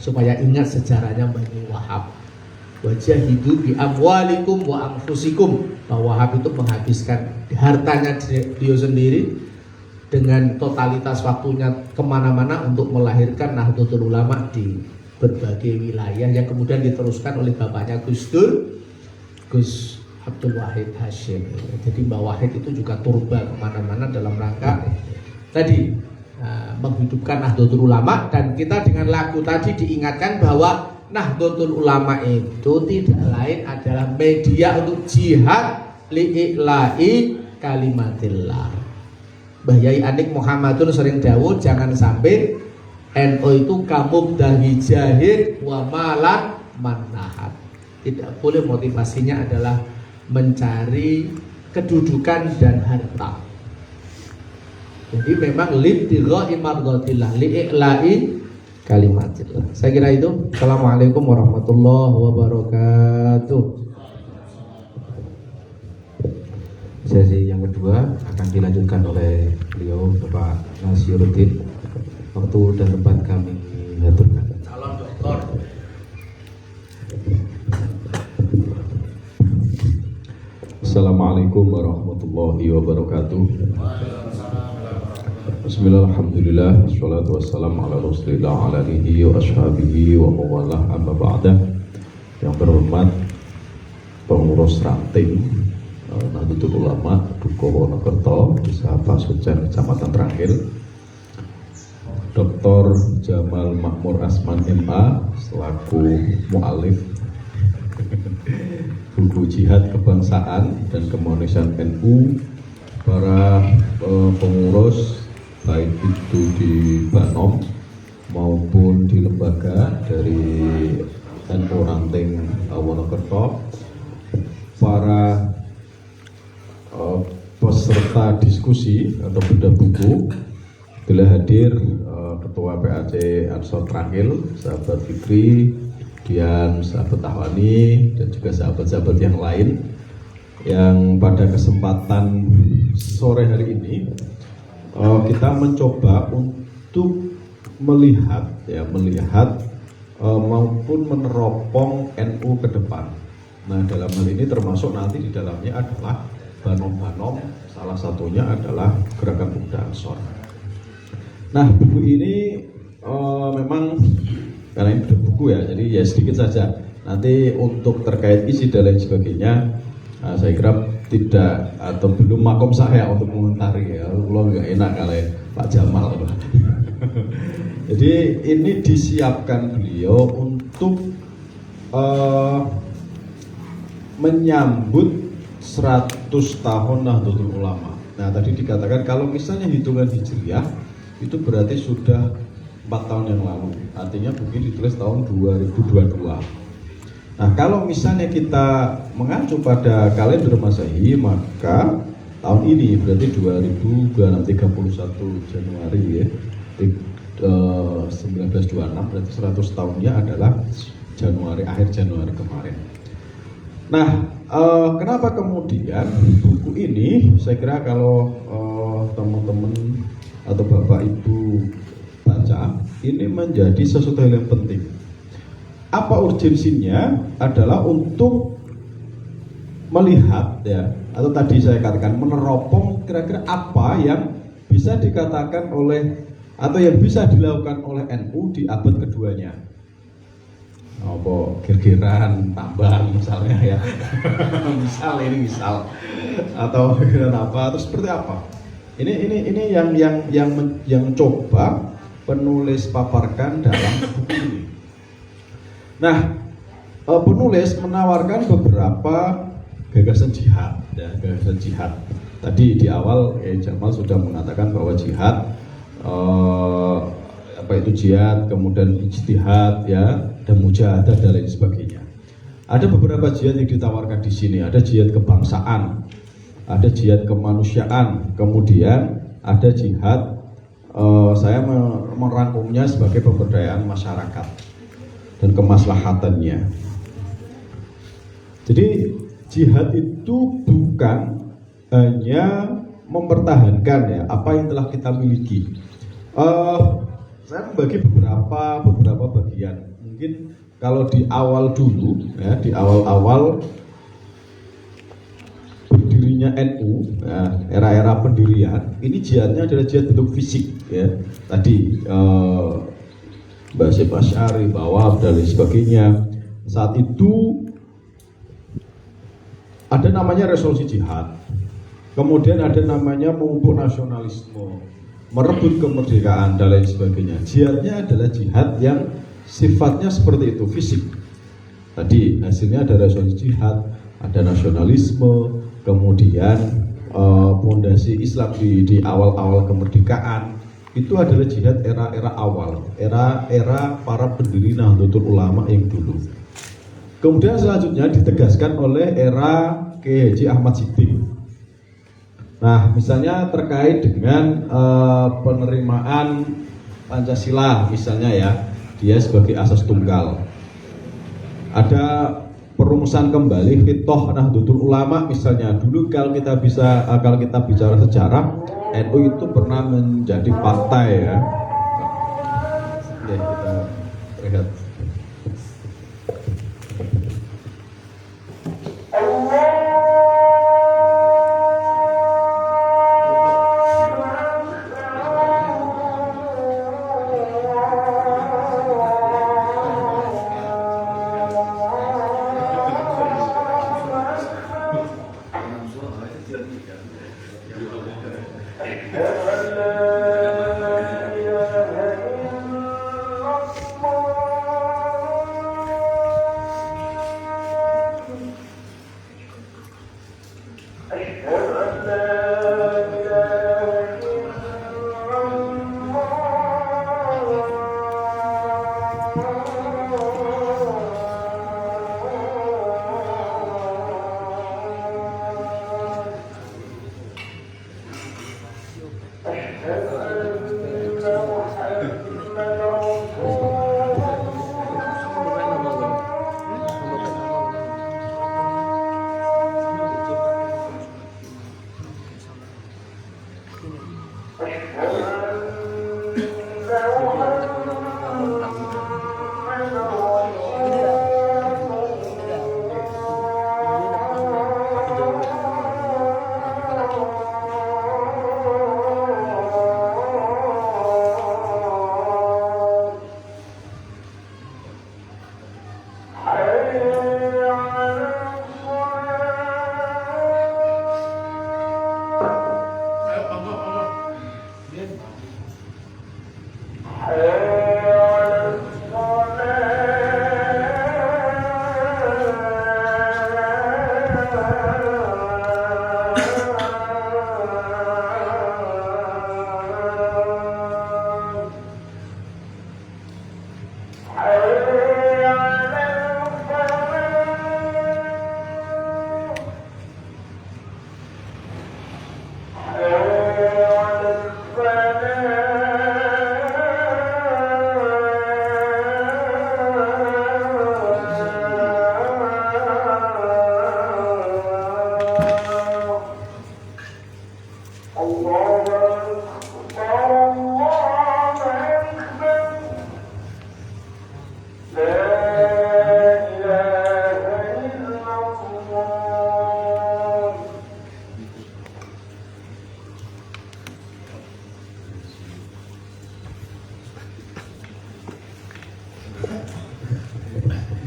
supaya ingat sejarahnya Mbah Yai Wahab. Wajahidu bi amwalikum wa anfusikum. Mbah Wahab itu menghabiskan hartanya dia sendiri dengan totalitas waktunya kemana-mana untuk melahirkan Nahdlatul Ulama di berbagai wilayah yang kemudian diteruskan oleh bapaknya Gus Abdul Wahid Hashim. Jadi Mbah Wahid itu juga turba kemana-mana dalam rangka tadi menghidupkan Nahdlatul Ulama. Dan kita dengan lagu tadi diingatkan bahwa Nahdlatul Ulama itu tidak lain adalah media untuk jihad li'i'la'i kalimatillah. Mbah Yai Anik Muhammadun sering dawuh, jangan sampai NU itu kamu dahi jahid wa malan manahat. Tidak boleh motivasinya adalah mencari kedudukan dan harta. Jadi memang libtigha'i mardhatillah li'i'la'i kalimatillah. Saya kira itu. Assalamualaikum warahmatullahi wabarakatuh. Sesi yang kedua akan dilanjutkan oleh beliau Bapak Nasiruddin. Waktu dan tempat kami aturkan. Calon doktor. Assalamualaikum warahmatullahi wabarakatuh. Bismillahirrahmanirrahim. Wassalatu wassalamu ala rasulillah ala alihi wa ashabihi wa mawalah amma ba'dah. Yang terhormat pengurus ranting Nahdlatul Ulama Dukuh Wonokerto, Desa Pasucan, Kecamatan Trangkil, Dr. Jamal Makmur Asman MA selaku mu'alif buku Jihad Kebangsaan dan Kemanusiaan NU, para pengurus baik itu di Banom maupun di lembaga dari NU Ranting Wonokerto, para peserta diskusi atau bedah buku, telah hadir Ketua PAC Ansor Trangkil, sahabat Fikri, Dian, sahabat Ahwani, dan juga sahabat-sahabat yang lain yang pada kesempatan sore hari ini kita mencoba untuk melihat maupun meneropong NU ke depan. Nah, dalam hal ini termasuk nanti di dalamnya adalah Banom-Banom, salah satunya adalah Gerakan Pemuda Ansor. Nah, buku ini memang karena ini buku ya, jadi ya sedikit saja. Nanti untuk terkait isi dan lain sebagainya, saya kira tidak atau belum makom saya untuk mengomentari ya. Kalau nggak enak kalau Pak Jamal. Jadi ini disiapkan beliau untuk menyambut 100 tahun Nahdlatul Ulama. Nah, tadi dikatakan kalau misalnya hitungan Hijriah itu berarti sudah 4 tahun yang lalu. Artinya mungkin ditulis tahun 2022. Nah, kalau misalnya kita mengacu pada kalender Masehi, maka tahun ini berarti 2031 Januari ya, 1926 berarti 100 tahunnya adalah Januari, akhir Januari kemarin. Nah, kenapa kemudian buku ini saya kira kalau teman-teman atau Bapak Ibu baca, ini menjadi sesuatu yang penting. Apa urgensinya adalah untuk melihat ya, atau tadi saya katakan meneropong kira-kira apa yang bisa dikatakan oleh atau yang bisa dilakukan oleh NU di abad keduanya. Apa gergeran tambang misalnya ya. misal atau gergeran apa atau seperti apa. Ini yang coba penulis paparkan dalam buku ini. Nah, penulis menawarkan beberapa gagasan jihad, ya, gagasan jihad. Tadi di awal Jamal sudah mengatakan bahwa jihad, apa itu jihad, kemudian ijtihad, ya, dan mujahadah dan lain sebagainya. Ada beberapa jihad yang ditawarkan di sini. Ada jihad kebangsaan, ada jihad kemanusiaan, kemudian ada jihad, saya merangkumnya sebagai pemberdayaan masyarakat dan kemaslahatannya. Jadi jihad itu bukan hanya mempertahankan ya apa yang telah kita miliki. Saya membagi beberapa bagian. Mungkin kalau di awal dulu ya, di awal berdirinya NU, ya, era-era pendirian, ini jihadnya adalah jihad bentuk fisik ya. Tadi Basim Asy'ari, Bawab dan lain sebagainya. Saat itu ada namanya resolusi jihad, kemudian ada namanya memupuk nasionalisme, merebut kemerdekaan dan lain sebagainya. Jihadnya adalah jihad yang sifatnya seperti itu, fisik. Tadi hasilnya ada resolusi jihad, ada nasionalisme, kemudian fondasi Islam di awal-awal kemerdekaan. Itu adalah jihad era-era awal, era para pendiri Nahdlatul Ulama yang dulu. Kemudian selanjutnya ditegaskan oleh era Kiai Haji Ahmad Siddiq. Nah, misalnya terkait dengan penerimaan Pancasila, misalnya ya, dia sebagai asas tunggal. Ada perumusan kembali Fitoh Nahdlatul Ulama, misalnya dulu kalau kita bicara sejarah, NU itu pernah menjadi partai ya. Oke, kita lihat. أشهد أن لا إله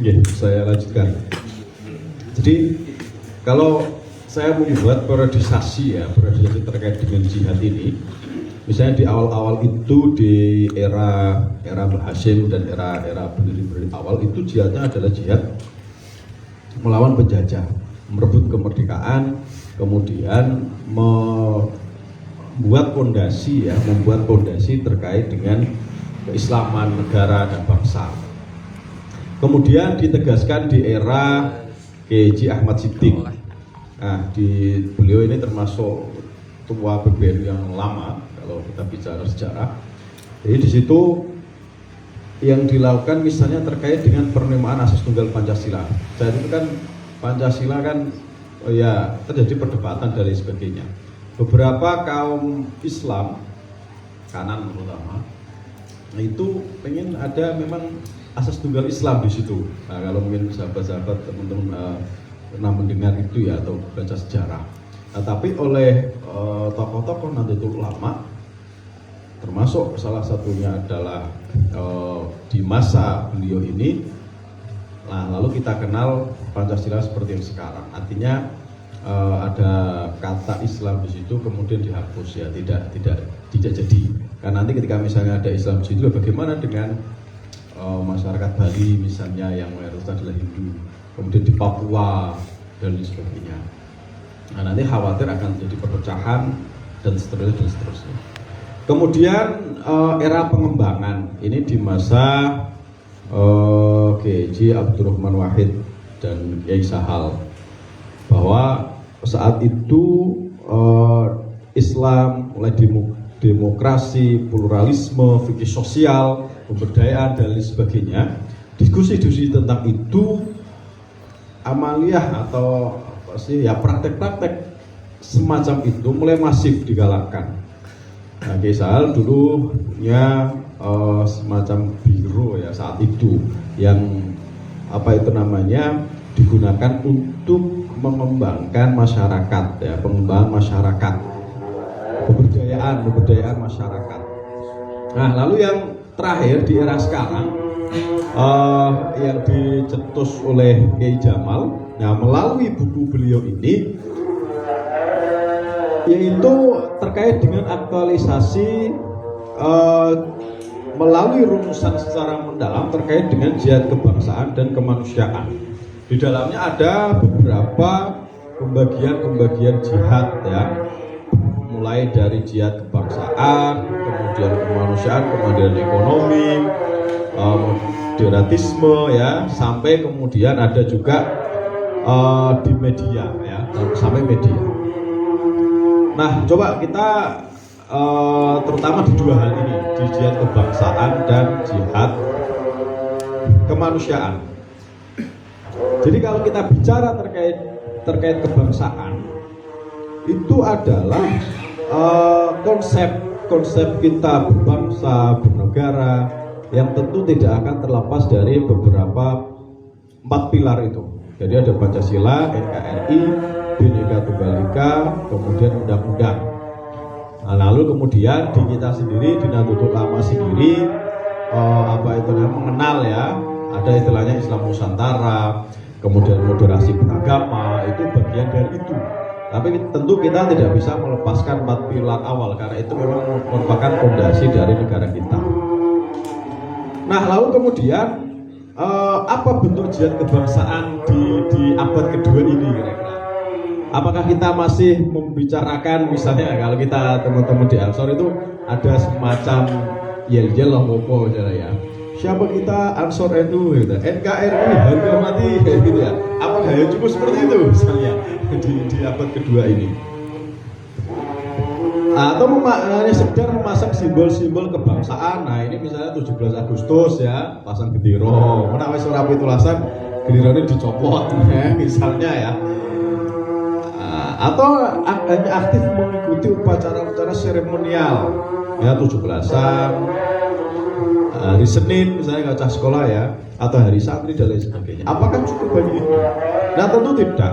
Ya, saya lanjutkan. Jadi kalau saya membuat periodisasi terkait dengan jihad ini, misalnya di awal-awal itu di era Mbah Hashim dan era pendiri awal itu jihadnya adalah jihad melawan penjajah, merebut kemerdekaan, kemudian membuat fondasi terkait dengan keislaman negara dan bangsa. Kemudian ditegaskan di era K.J. Ahmad Siddiq. Nah, beliau ini termasuk tua PBNU yang lama kalau kita bicara sejarah. Jadi di situ yang dilakukan misalnya terkait dengan penerimaan asas tunggal Pancasila. Saat itu kan Pancasila kan ya terjadi perdebatan dan lain sebagainya. Beberapa kaum Islam kanan terutama itu pengen ada memang asas tunggal Islam di situ. Nah, kalau mungkin sahabat-sahabat teman-teman pernah mendengar itu ya atau baca sejarah. Nah, tapi oleh tokoh-tokoh Nahdlatul Ulama, termasuk salah satunya adalah di masa beliau ini, nah lalu kita kenal Pancasila seperti yang sekarang. Artinya ada kata Islam di situ kemudian dihapus ya, tidak jadi. Karena nanti ketika misalnya ada Islam di situ, bagaimana dengan masyarakat Bali misalnya yang mayoritas adalah Hindu, kemudian di Papua dan sebagainya. Nah, nanti khawatir akan terjadi perpecahan dan seterusnya. Kemudian era pengembangan ini di masa K.J. Abdurrahman Wahid dan Kiai Sahal, bahwa saat itu Islam mulai demokrasi, pluralisme, fikih sosial, pemberdayaan dan lain sebagainya. Diskusi-diskusi tentang itu, amaliyah atau apa sih ya, praktek-praktek semacam itu mulai masif digalakkan. Nah, Kiai Sahal dulu punya semacam biro ya saat itu yang apa itu namanya digunakan untuk mengembangkan masyarakat ya, pengembangan masyarakat, pemberdayaan masyarakat. Nah, lalu yang terakhir di era sekarang yang dicetus oleh Kiai Jamal, nah melalui buku beliau ini, yaitu terkait dengan aktualisasi melalui rumusan secara mendalam terkait dengan jihad kebangsaan dan kemanusiaan. Di dalamnya ada beberapa pembagian jihad ya, mulai dari jihad kebangsaan, kemudian kemanusiaan, kemudian ekonomi, moderatisme ya, sampai kemudian ada juga di media ya, sampai media. Nah, coba kita terutama di dua hal ini, di jihad kebangsaan dan jihad kemanusiaan. Jadi kalau kita bicara terkait kebangsaan, itu adalah konsep kita berbangsa, bernegara yang tentu tidak akan terlepas dari beberapa 4 pilar itu. Jadi ada Pancasila, NKRI, Bhinneka Tunggal Ika, kemudian undang-undang. Nah, lalu kemudian di kita sendiri, di Nahdlatul Ulama sendiri, mengenal ya, ada istilahnya Islam Nusantara, kemudian moderasi beragama, itu bagian dari itu. Tapi tentu kita tidak bisa melepaskan 4 pilar awal, karena itu memang merupakan fondasi dari negara kita. Nah, lalu kemudian apa bentuk jihad kebangsaan di abad kedua ini kira-kira? Apakah kita masih membicarakan, misalnya kalau kita teman-teman di Ansor itu ada semacam yel-yel lah mopo misalnya ya, siapa kita Ansor NU gitu, NKRI harga mati gitu ya. Apakah ya cukup seperti itu misalnya di abad kedua ini? Atau hanya sekedar memasang simbol-simbol kebangsaan. Nah, ini misalnya 17 Agustus ya, pasang gendera, menak wis ora pitulasan genderane dicopot ya, misalnya ya. Atau hanya aktif mengikuti upacara-upacara seremonial ya, 17-an, hari Senin misalnya ngacah sekolah ya, atau hari santri dan lain sebagainya. Apakah cukup banyak itu? Nah, tentu tidak.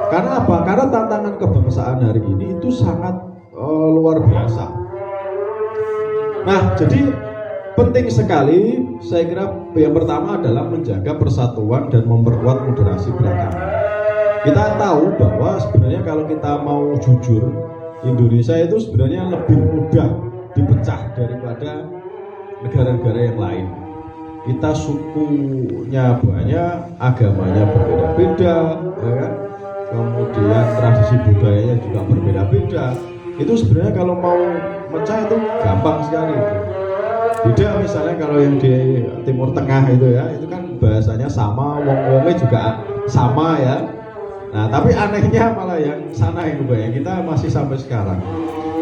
Karena apa? Karena tantangan kebangsaan hari ini itu sangat luar biasa. Nah, jadi penting sekali, saya kira yang pertama adalah menjaga persatuan dan memperkuat moderasi beragama. Kita tahu bahwa sebenarnya kalau kita mau jujur, Indonesia itu sebenarnya lebih mudah dipecah daripada negara-negara yang lain. Kita sukunya banyak, agamanya berbeda-beda, ya kan? Kemudian tradisi budayanya juga berbeda-beda. Itu sebenarnya kalau mau pecah itu gampang sekali itu. Beda misalnya kalau yang di Timur Tengah itu ya, itu kan bahasanya sama, wong-wongnya juga sama ya. Nah tapi anehnya malah yang sana itu ya, kita masih sampai sekarang.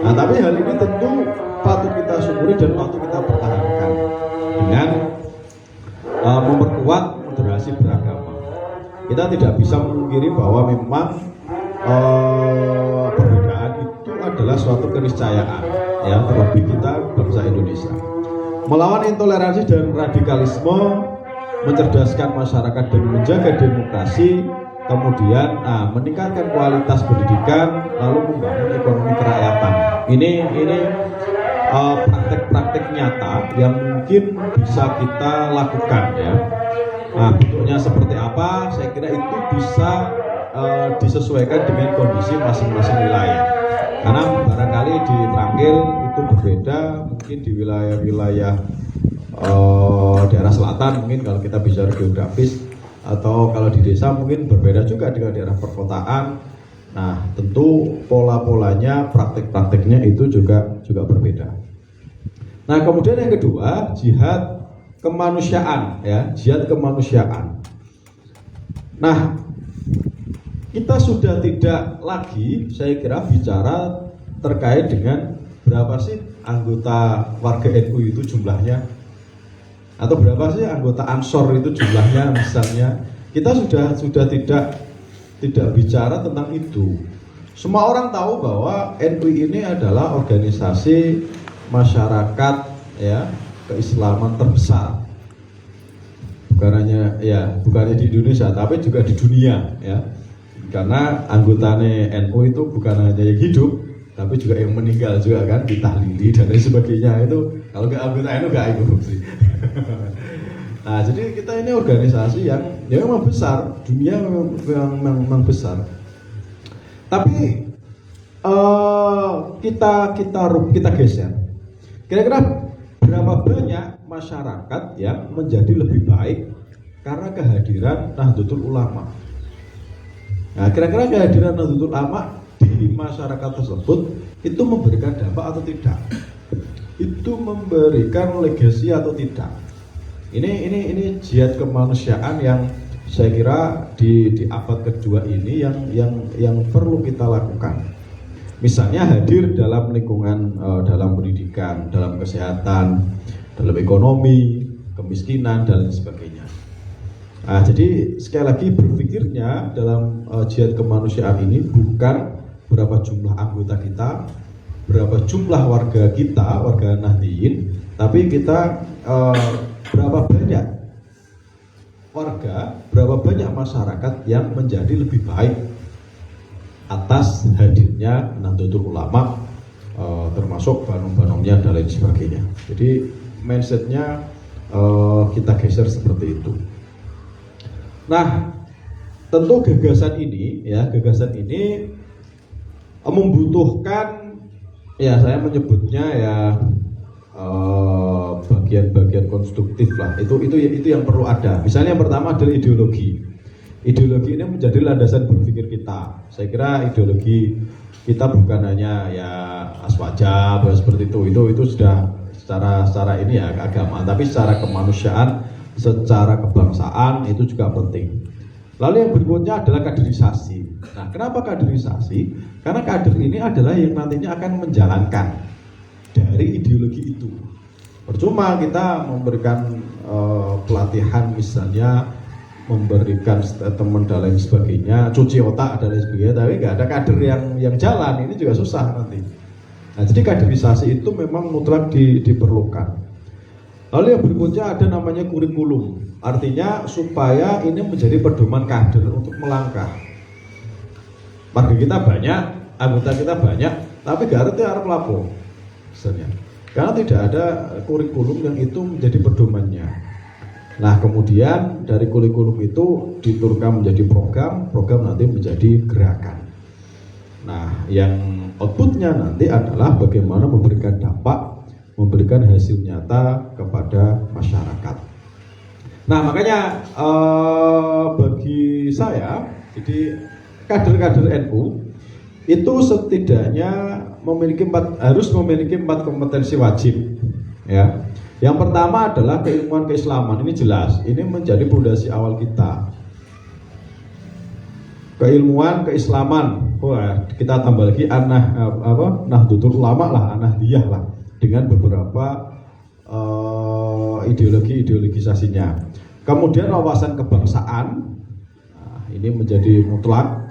Nah tapi hal ini tentu patut kita syukuri dan patut kita pertahankan dengan memperkuat moderasi beragama. Kita tidak bisa memungkiri bahwa memang perbedaan itu adalah suatu keniscayaan ya, terlebih kita bangsa Indonesia. Melawan intoleransi dan radikalisme, mencerdaskan masyarakat dan menjaga demokrasi, kemudian meningkatkan kualitas pendidikan, lalu membangun ekonomi kerakyatan. Ini praktek-praktek nyata yang mungkin bisa kita lakukan ya. Nah, bentuknya seperti apa? Saya kira itu bisa disesuaikan dengan kondisi masing-masing wilayah. Karena barangkali di Trangkil itu berbeda, mungkin di wilayah-wilayah daerah selatan mungkin kalau kita bicara geografis, atau kalau di desa mungkin berbeda juga dengan daerah perkotaan. Nah, tentu pola-polanya, praktek-prakteknya itu juga berbeda. Nah, kemudian yang kedua, jihad kemanusiaan ya, jihad kemanusiaan. Nah, kita sudah tidak lagi saya kira bicara terkait dengan berapa sih anggota warga NU itu jumlahnya, atau berapa sih anggota Ansor itu jumlahnya misalnya. Kita sudah tidak bicara tentang itu. Semua orang tahu bahwa NU ini adalah organisasi masyarakat ya keislaman terbesar. Bukannya di Indonesia tapi juga di dunia ya. Karena anggotanya NU itu bukan hanya yang hidup tapi juga yang meninggal juga kan, ditahlili dan lain sebagainya. Itu kalau nggak anggota NU nggak ikut sih. Nah, jadi kita ini organisasi yang ya memang besar, dunia memang besar. Tapi kita geser. Kira-kira berapa banyak masyarakat yang menjadi lebih baik karena kehadiran Nahdlatul Ulama? Nah, kira-kira kehadiran Nahdlatul Ulama di masyarakat tersebut itu memberikan dampak atau tidak? Itu memberikan legasi atau tidak? Ini jihad kemanusiaan yang saya kira di abad kedua ini yang perlu kita lakukan. Misalnya hadir dalam lingkungan, dalam pendidikan, dalam kesehatan, dalam ekonomi, kemiskinan dan lain sebagainya. Nah, jadi sekali lagi berpikirnya dalam jihad kemanusiaan ini bukan berapa jumlah anggota kita, berapa jumlah warga kita, warga Nahdliyin, tapi kita berapa banyak warga, berapa banyak masyarakat yang menjadi lebih baik atas hadirnya Nahdlatul Ulama, termasuk banom-banomnya dan lain sebagainya. Jadi mindsetnya kita geser seperti itu. Nah, tentu gagasan ini membutuhkan, ya saya menyebutnya ya bagian-bagian konstruktif lah. Itu yang perlu ada. Misalnya yang pertama adalah ideologi. Ideologi ini menjadi landasan berpikir kita. Saya kira ideologi kita bukan hanya ya aswaja seperti itu sudah secara ini ya agama, tapi secara kemanusiaan, secara kebangsaan itu juga penting. Lalu yang berikutnya adalah kaderisasi. Nah, kenapa kaderisasi? Karena kader ini adalah yang nantinya akan menjalankan dari ideologi itu. Percuma kita memberikan pelatihan misalnya, memberikan statement dan lain sebagainya, cuci otak dan lain sebagainya, tapi nggak ada kader yang jalan, ini juga susah nanti. Nah, jadi kaderisasi itu memang mutlak diperlukan. Lalu yang berikutnya ada namanya kurikulum, artinya supaya ini menjadi pedoman kader untuk melangkah. Warga kita banyak, anggota kita banyak, tapi gak ngerti arep lapo misalnya. karena tidak ada kurikulum yang itu menjadi pedomannya. Nah, kemudian dari kurikulum itu diturunkan menjadi program nanti menjadi gerakan. Nah, yang outputnya nanti adalah bagaimana memberikan dampak, memberikan hasil nyata kepada masyarakat. Nah, makanya bagi saya, jadi kader-kader NU itu setidaknya harus memiliki 4 kompetensi wajib, ya. Yang pertama adalah keilmuan keislaman. Ini jelas, ini menjadi fondasi awal kita. Keilmuan keislaman, kita tambah lagi Nahdlatul Ulama lah, Anahdiyah lah, dengan beberapa ideologisasinya. Kemudian wawasan kebangsaan, nah, ini menjadi mutlak.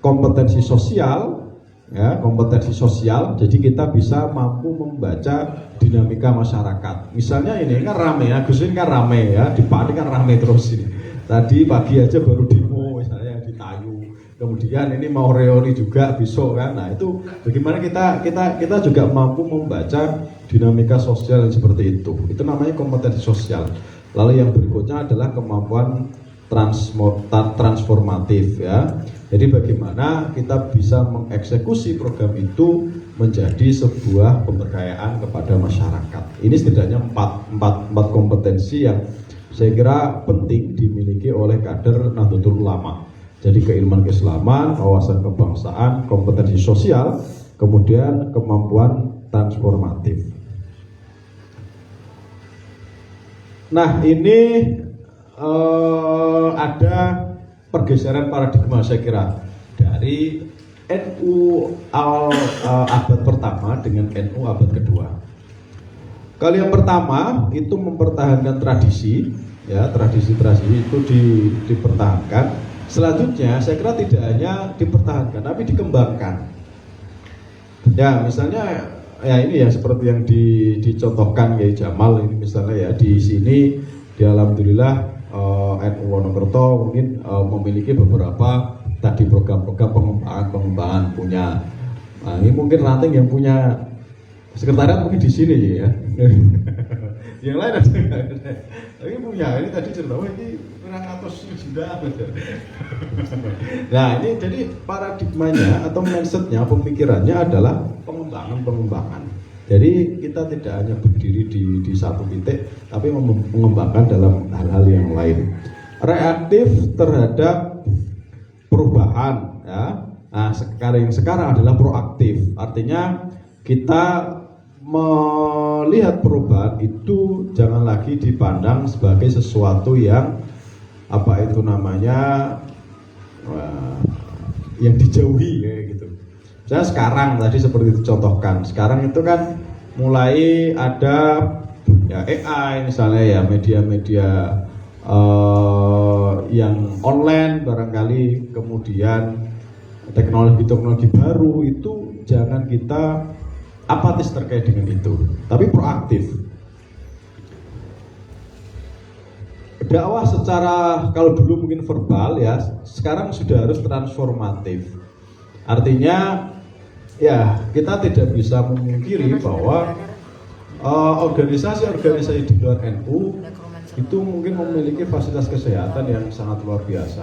Kompetensi sosial, ya, kompetensi sosial. Jadi kita bisa mampu membaca dinamika masyarakat. Misalnya ini kan rame, Agus ini kan rame ya, di Pati kan rame terus ini. Tadi pagi aja baru demo misalnya di Tayu. Kemudian ini mau reuni juga besok kan. Nah, itu bagaimana kita juga mampu membaca dinamika sosial yang seperti itu. Itu namanya kompetensi sosial. Lalu yang berikutnya adalah kemampuan transformatif, ya. Jadi bagaimana kita bisa mengeksekusi program itu menjadi sebuah pemberdayaan kepada masyarakat. Ini setidaknya empat kompetensi yang saya kira penting dimiliki oleh kader Nahdlatul Ulama. Jadi keilmuan keislaman, wawasan kebangsaan, kompetensi sosial, kemudian kemampuan transformatif. Nah, ini ada pergeseran paradigma saya kira dari NU abad pertama dengan NU abad kedua. Kalau yang pertama itu mempertahankan tradisi, ya, tradisi itu dipertahankan. Selanjutnya saya kira tidak hanya dipertahankan tapi dikembangkan. Ya, misalnya ya ini ya seperti yang dicontohkan Kiai Jamal ini misalnya ya, di sini di alhamdulillah NU Wonokerto mungkin memiliki beberapa tadi program-program pengembangan punya. Nah, ini mungkin ranting yang punya sekretariat mungkin di sini ya. Yang lain ada nggak? Tapi punya ini tadi cerita ini kurang atas sudah. Nah, ini jadi paradigmanya atau mindsetnya, pemikirannya adalah pengembangan. Jadi kita tidak hanya berdiri di satu titik, tapi mengembangkan dalam hal-hal yang lain. Reaktif terhadap perubahan, ya. Nah, sekarang adalah proaktif. Artinya kita melihat perubahan itu jangan lagi dipandang sebagai sesuatu yang yang dijauhi kayak gitu. Saya sekarang tadi seperti dicontohkan, sekarang itu kan mulai ada ya AI misalnya ya, media-media yang online barangkali, kemudian teknologi baru itu jangan kita apatis terkait dengan itu, tapi proaktif. Dakwah secara kalau dulu mungkin verbal ya, sekarang sudah harus transformatif. Artinya ya, kita tidak bisa memungkiri bahwa organisasi-organisasi di luar NU itu mungkin memiliki fasilitas kesehatan yang sangat luar biasa,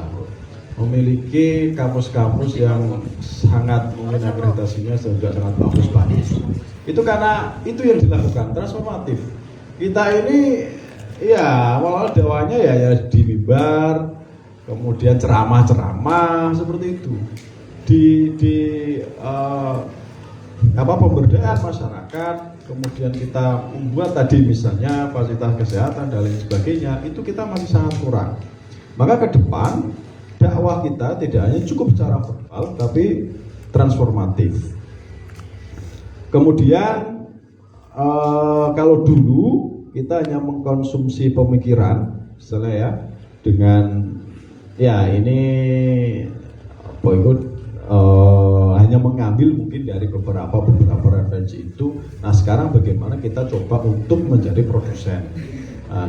memiliki kampus-kampus yang sangat mungkin akreditasinya juga sangat bagus. Itu karena itu yang dilakukan transformatif. Kita ini ya awal dakwahnya ya di mimbar, kemudian ceramah seperti itu. Pemberdayaan masyarakat, kemudian kita membuat tadi misalnya fasilitas kesehatan dan lain sebagainya, itu kita masih sangat kurang. Maka ke depan dakwah kita tidak hanya cukup secara verbal tapi transformatif. Kemudian kalau dulu kita hanya mengkonsumsi pemikiran, misalnya ya, dengan ya ini hanya mengambil mungkin dari beberapa referensi itu. Nah, sekarang bagaimana kita coba untuk menjadi produsen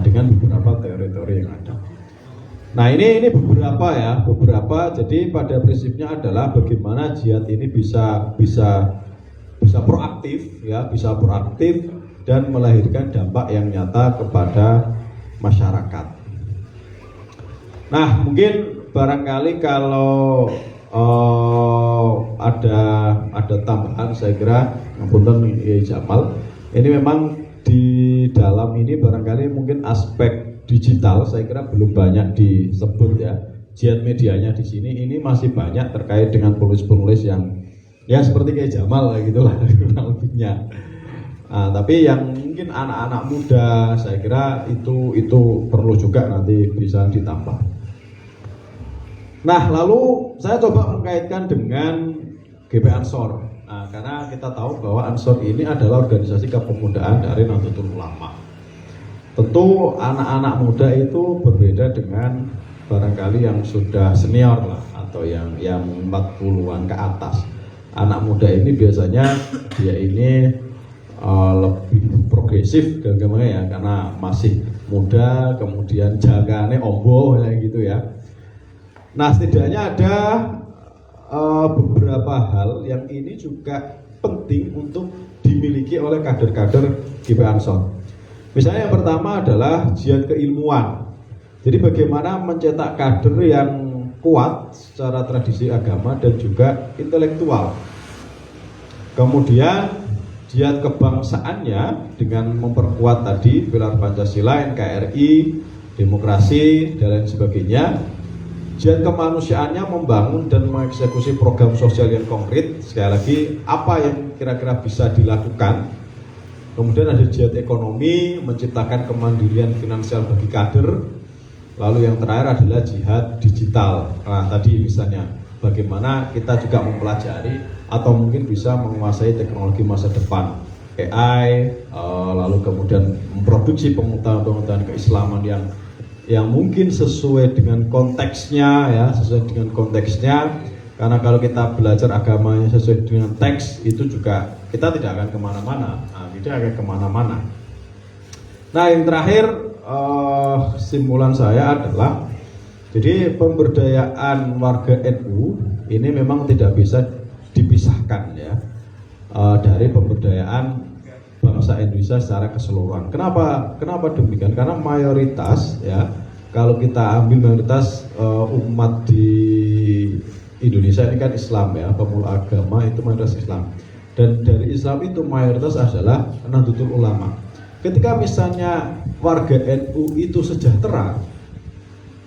dengan beberapa teori-teori yang ada. Nah, ini beberapa. Jadi pada prinsipnya adalah bagaimana jihad ini bisa proaktif ya, bisa proaktif dan melahirkan dampak yang nyata kepada masyarakat. Nah, mungkin barangkali kalau ada tambahan, saya kira ngapunten Jamal, ini memang di dalam ini barangkali mungkin aspek digital saya kira belum banyak disebut ya. Jihad medianya di sini ini masih banyak terkait dengan penulis-penulis yang ya seperti kayak Jamal gitulah kurang lebihnya. Nah, tapi yang mungkin anak-anak muda saya kira itu perlu juga nanti bisa ditambah. Nah, lalu saya coba mengkaitkan dengan GP Ansor. Nah, karena kita tahu bahwa Ansor ini adalah organisasi kepemudaan dari Nahdlatul Ulama. Tentu anak-anak muda itu berbeda dengan barangkali yang sudah senior lah atau yang 40-an ke atas. Anak muda ini biasanya dia ini lebih progresif gimana ya, karena masih muda, kemudian jagane ombo kayak gitu ya. Nah, setidaknya ada beberapa hal yang ini juga penting untuk dimiliki oleh kader-kader GP Ansor. Misalnya yang pertama adalah jihad keilmuan. Jadi bagaimana mencetak kader yang kuat secara tradisi agama dan juga intelektual. Kemudian jihad kebangsaannya dengan memperkuat tadi pilar Pancasila, NKRI, demokrasi dan lain sebagainya. Jihad kemanusiaannya membangun dan mengeksekusi program sosial yang konkret. Sekali lagi, apa yang kira-kira bisa dilakukan. Kemudian ada jihad ekonomi, menciptakan kemandirian finansial bagi kader. Lalu yang terakhir adalah jihad digital. Nah, tadi misalnya bagaimana kita juga mempelajari atau mungkin bisa menguasai teknologi masa depan, AI, lalu kemudian memproduksi pengetahuan keislaman yang mungkin sesuai dengan konteksnya ya, sesuai dengan konteksnya. Karena kalau kita belajar agamanya sesuai dengan teks, itu juga kita tidak akan kemana-mana. Nah, tidak akan kemana-mana. Nah, yang terakhir simpulan saya adalah, jadi pemberdayaan warga NU ini memang tidak bisa dipisahkan ya dari pemberdayaan bangsa Indonesia secara keseluruhan. Kenapa demikian? Karena mayoritas ya, kalau kita ambil mayoritas umat di Indonesia ini kan Islam ya, pemula agama itu mayoritas Islam. Dan dari Islam itu mayoritas adalah Nahdlatul Ulama. Ketika misalnya warga NU itu sejahtera,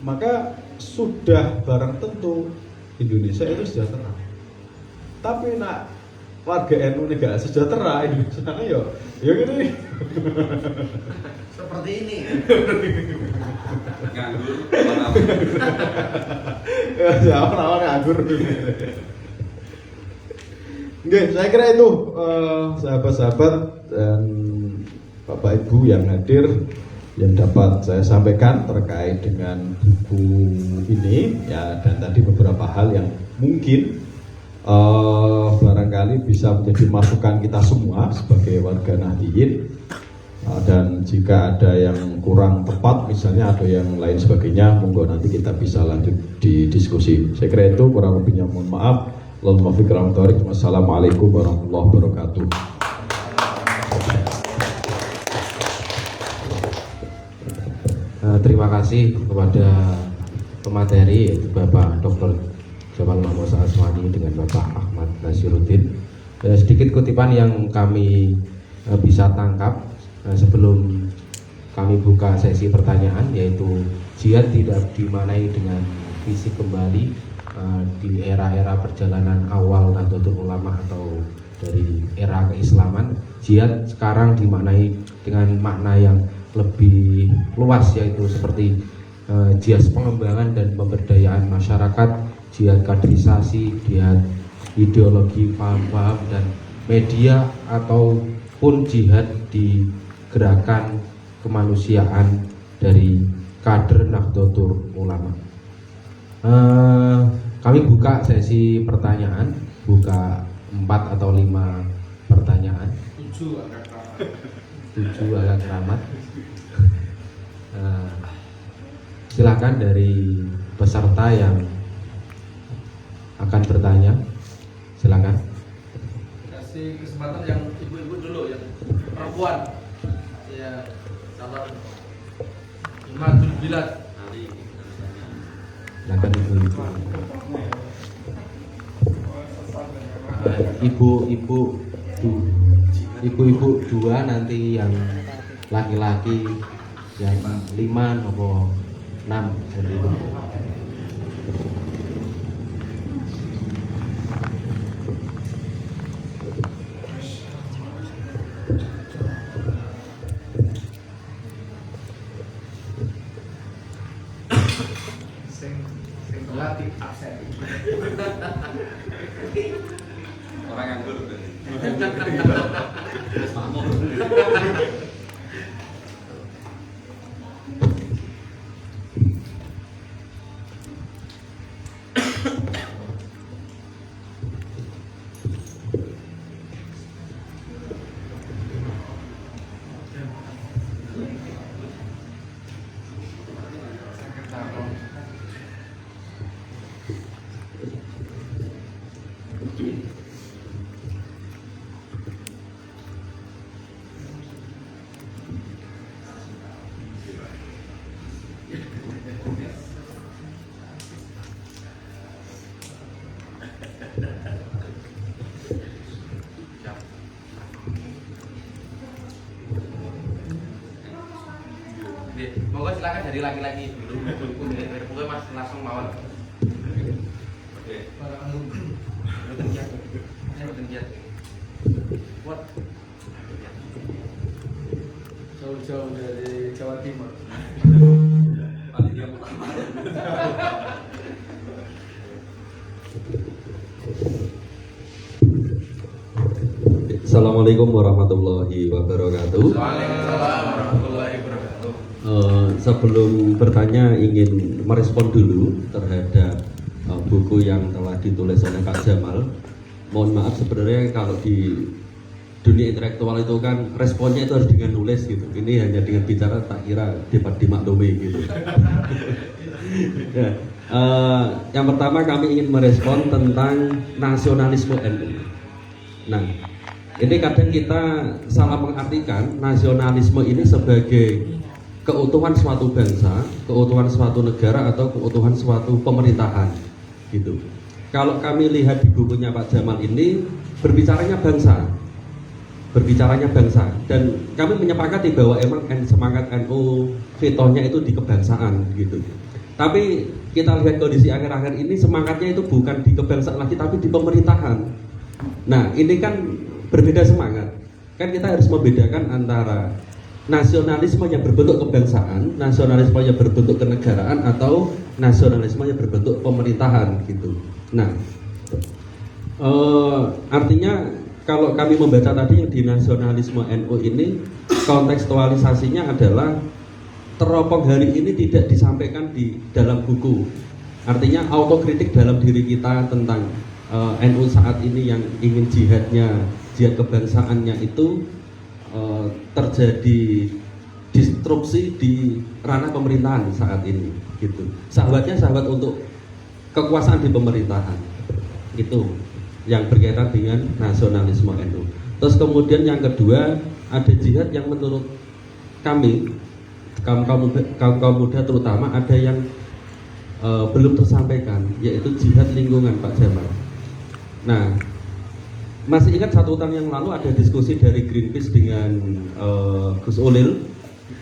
maka sudah barang tentu Indonesia itu sejahtera. Tapi nak warga NU ini gak sejahtera, Indonesia ya gini. Seperti ini. Nganggur. Ya, orang nganggur. Oke, saya kira itu sahabat-sahabat dan Bapak Ibu yang hadir yang dapat saya sampaikan terkait dengan buku ini ya, dan tadi beberapa hal yang mungkin barangkali bisa menjadi masukan kita semua sebagai warga Nahdliyin, dan jika ada yang kurang tepat misalnya ada yang lain sebagainya, monggo nanti kita bisa lanjut di diskusi. Saya kira itu, kurang lebihnya mohon maaf. Wassalamualaikum warahmatullahi wabarakatuh. Terima kasih kepada pemateri yaitu Bapak Dr. Jamal Mahmud Aswani dengan Bapak Ahmad Nasiruddin. Sedikit kutipan yang kami bisa tangkap sebelum kami buka sesi pertanyaan, yaitu jihad tidak dimaknai dengan fisik kembali di era-era perjalanan awal Nahdlatul Ulama atau dari era keislaman. Jihad sekarang dimaknai dengan makna yang lebih luas, yaitu seperti jihad pengembangan dan pemberdayaan masyarakat, jihad kaderisasi, jihad ideologi, paham-paham dan media, ataupun jihad di gerakan kemanusiaan dari kader Nahdlatul Ulama. Kami buka sesi pertanyaan, buka 4 atau 5 pertanyaan. 7 agak keramat. Silakan dari peserta yang akan bertanya, silakan. Kasih kesempatan yang ibu-ibu dulu, yang perempuan. ya calon Imadul Bilad. Silakan ibu-ibu dua, nanti yang laki-laki yang 5 atau 6 dari itu. Sing latih absen. Orang nganggur. Monggo silakan dari laki-laki dulu. Monggo Mas langsung mawon. Oke. Mboten kiat. Mboten kiat. Buat Jauh-jauh dari Jawa Timur. panitia utama. Assalamualaikum warahmatullahi wabarakatuh. Waalaikumsalam warahmatullahi wabarakatuh. Sebelum bertanya ingin merespon dulu terhadap buku yang telah ditulis oleh Kak Jamal. Mohon maaf, sebenarnya kalau di dunia intelektual itu kan responnya itu harus dengan nulis gitu. Ini hanya dengan bicara, tak kira dapat dimaklumi gitu. Ya, yang pertama kami ingin merespon tentang nasionalisme NU. Nah, ini kadang kita salah mengartikan nasionalisme ini sebagai keutuhan suatu bangsa, keutuhan suatu negara, atau keutuhan suatu pemerintahan gitu. Kalau kami lihat di bukunya Pak Jamal ini berbicaranya bangsa, dan kami menyepakati bahwa emang semangat NU fitohnya itu di kebangsaan gitu. Tapi kita lihat kondisi akhir-akhir ini semangatnya itu bukan di kebangsaan lagi, tapi di pemerintahan. Nah, ini kan berbeda semangat. Kan kita harus membedakan antara nasionalisme yang berbentuk kebangsaan, nasionalisme yang berbentuk kenegaraan, atau nasionalisme yang berbentuk pemerintahan gitu. Nah, artinya kalau kami membaca tadi yang di nasionalisme NU ini, kontekstualisasinya adalah teropong hari ini tidak disampaikan di dalam buku. Artinya autokritik dalam diri kita tentang NU saat ini yang ingin jihad kebangsaannya itu terjadi disrupsi di ranah pemerintahan saat ini gitu. Sahabatnya sahabat untuk kekuasaan di pemerintahan itu yang berkaitan dengan nasionalisme NU. Terus kemudian yang kedua, ada jihad yang menurut kami kaum muda terutama ada yang belum tersampaikan, yaitu jihad lingkungan, Pak Jamal. Nah, masih ingat 1 tahun yang lalu ada diskusi dari Greenpeace dengan Gus Ulil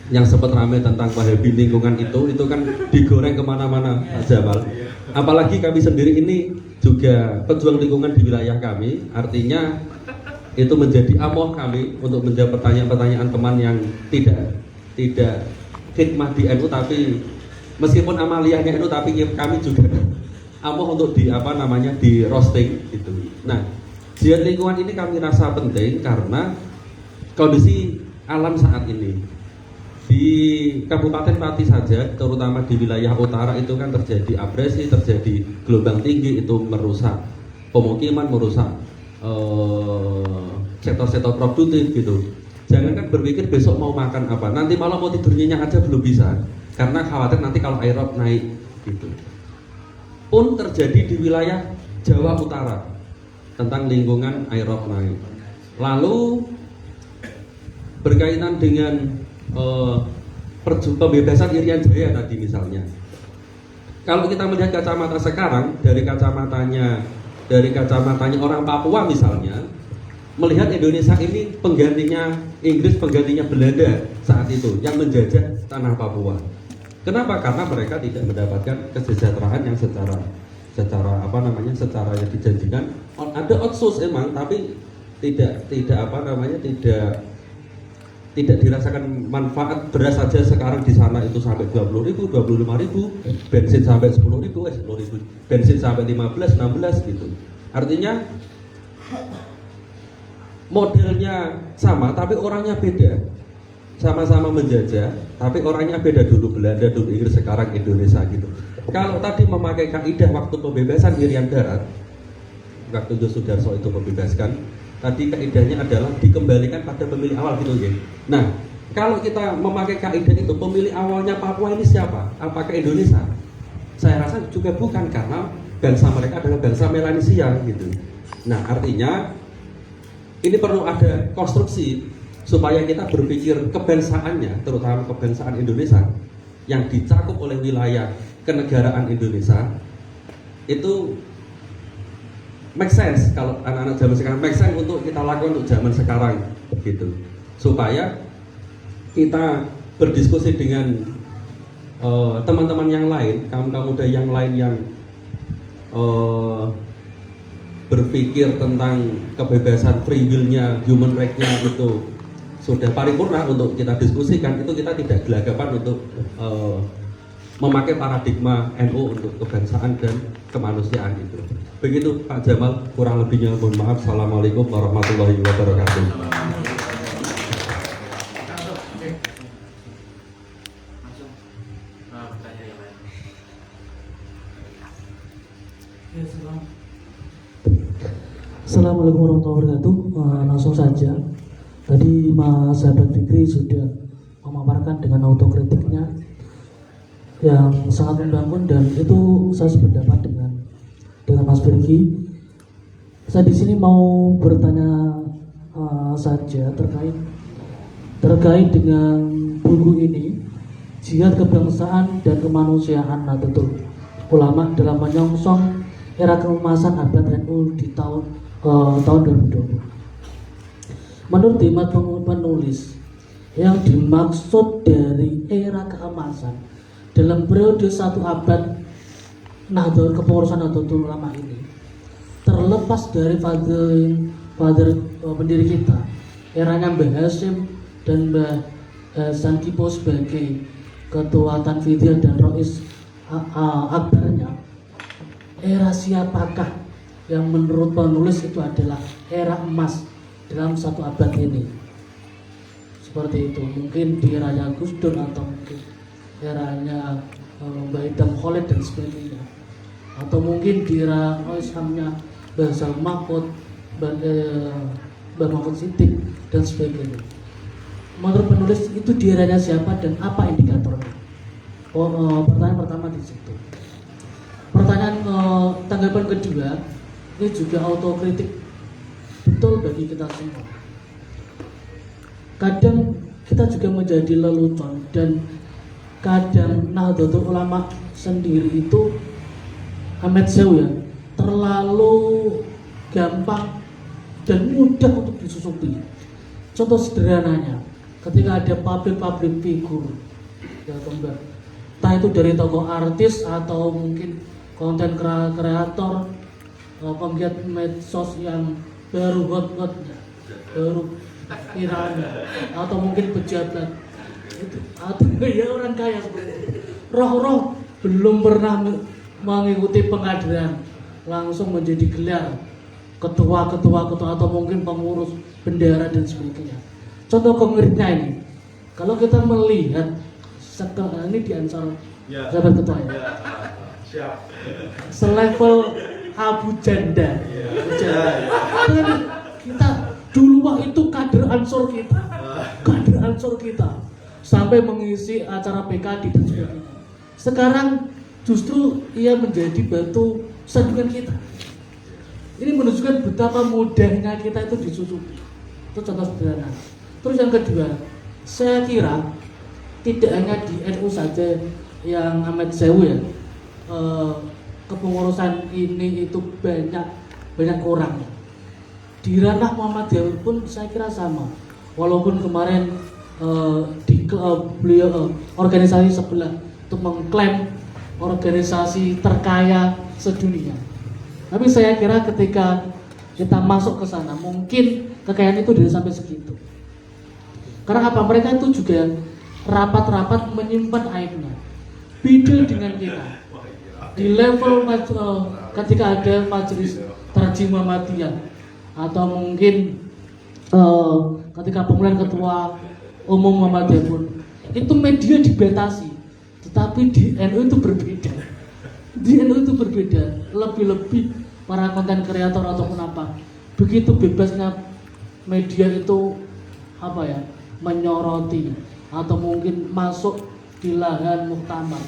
yang sempat ramai tentang Wahabi lingkungan itu kan digoreng kemana-mana, Pak Jamal. Apalagi kami sendiri ini juga pejuang lingkungan di wilayah kami, artinya itu menjadi amok kami untuk menjawab pertanyaan-pertanyaan teman yang tidak khidmah di NU, tapi meskipun amaliyahnya NU, tapi kami juga amok untuk di roasting gitu. Nah, jihad lingkungan ini kami rasa penting karena kondisi alam saat ini di Kabupaten Pati saja, terutama di wilayah utara itu kan terjadi abrasi, terjadi gelombang tinggi, itu merusak pemukiman, merusak sektor-sektor produktif gitu. Jangankan berpikir besok mau makan apa, nanti malam mau tidur nyenyak aja belum bisa, karena khawatir nanti kalau air laut naik gitu. Pun terjadi di wilayah Jawa Utara tentang lingkungan air laut naik. Lalu berkaitan dengan pembebasan Irian Jaya tadi misalnya. Kalau kita melihat kacamata sekarang dari kacamatanya orang Papua misalnya, melihat Indonesia ini penggantinya Inggris, penggantinya Belanda saat itu yang menjajah tanah Papua. Kenapa? Karena mereka tidak mendapatkan kesejahteraan yang secara yang dijanjikan. Ada otsus emang, tapi tidak dirasakan manfaat. Beras saja sekarang di sana itu sampai 20.000, 25.000, bensin sampai 10.000, bensin sampai 15, 16 gitu. Artinya modelnya sama tapi orangnya beda. Sama-sama menjajah tapi orangnya beda, dulu Belanda, dulu Inggris, sekarang Indonesia gitu. Kalau tadi memakai kaidah waktu pembebasan Irian Barat, waktu Yosudarso itu membebaskan, tadi kaidahnya adalah dikembalikan pada pemilih awal gitu ya. Nah, kalau kita memakai kaidah itu, pemilih awalnya Papua ini siapa? Apakah Indonesia? Saya rasa juga bukan, karena bangsa mereka adalah bangsa Melanesia gitu. Nah, artinya ini perlu ada konstruksi supaya kita berpikir kebangsaannya, terutama kebangsaan Indonesia yang dicakup oleh wilayah kenegaraan Indonesia itu make sense. Kalau anak-anak zaman sekarang make sense untuk kita lakukan untuk zaman sekarang gitu, supaya kita berdiskusi dengan teman-teman yang lain, kaum muda yang lain yang berpikir tentang kebebasan free will-nya, human right-nya itu sudah paripurna untuk kita diskusikan. Itu kita tidak gelagapan untuk memakai paradigma NU untuk kebangsaan dan kemanusiaan itu. Begitu Pak Jamal, kurang lebihnya mohon maaf. Assalamualaikum warahmatullahi wabarakatuh. Assalamualaikum warahmatullahi wabarakatuh. Langsung saja, tadi Mas Sahabat Fikri sudah memaparkan dengan autokritiknya yang sangat membangun, dan itu saya sependapat dengan Mas Fikri. Saya di sini mau bertanya saja terkait dengan buku ini, Jihad Kebangsaan dan Kemanusiaan Nahdlatul Ulama dalam menyongsong era keemasan abad NU di tahun 2020. Menurut hemat penulis, yang dimaksud dari era keemasan dalam periode satu abad kepengurusan Nahdlatul Ulama ini, terlepas dari father pendiri kita, eranya Mbah Hasyim dan Mbah Hasan Kipo sebagai ketua Tanfidiyah dan Rois Akbarnya, era siapakah yang menurut penulis itu adalah era emas dalam satu abad ini? Seperti itu, mungkin di eranya Gus Dur atau mungkin eranya Mbah Idam Khalid dan sebagainya, atau mungkin di era Islamnya Mbah Zal Mahfud, Mbah Mahfud Siddiq dan sebagainya. Menurut penulis itu di eranya siapa dan apa indikatornya? Pertanyaan pertama di situ. Pertanyaan tanggapan kedua, ini juga autokritik betul bagi kita semua. Kadang kita juga menjadi lelucon, dan kadang Nahdlatul Ulama sendiri itu Ahmed Sew ya, terlalu gampang dan mudah untuk disusupi. Contoh sederhananya, ketika ada public figur ya, entah itu dari tokoh artis atau mungkin konten kreator, penggiat medsos yang baru hot-hotnya, baru viralnya, atau mungkin pejabat itu, atau ya orang kaya seperti itu. Roh-roh belum pernah mengikuti pengadilan langsung menjadi gelar ketua atau mungkin pengurus bendera dan sebagainya. Contoh konkretnya ini, kalau kita melihat ini di Ansar sahabat ketua ya, selevel Abu Janda, kita dulu waktu itu kader Ansor kita sampai mengisi acara PKD dan sebagainya. Sekarang justru ia menjadi batu sandungan kita. Ini menunjukkan betapa mudahnya kita itu disusupi. Itu contoh sederhana. Terus yang kedua, saya kira tidak hanya di NU saja yang amat sewu ya, kepengurusan ini itu banyak kurangnya. Di ranah Muhammadiyah pun saya kira sama. Walaupun kemarin beliau organisasi sebelah untuk mengklaim organisasi terkaya sedunia. Tapi saya kira ketika kita masuk ke sana, mungkin kekayaan itu tidak sampai segitu. Karena apa? Mereka itu juga rapat-rapat menyimpan aibnya. Beda dengan kita. Di level ketika ada majelis tarjih Muhammadiyah atau mungkin ketika pemilihan ketua umum Muhammadiyah pun itu media dibatasi. Tetapi di NU itu berbeda. Di NU itu berbeda. Lebih-lebih para konten kreator ataupun apa, begitu bebasnya media itu apa ya, menyoroti atau mungkin masuk di lahan muktamar,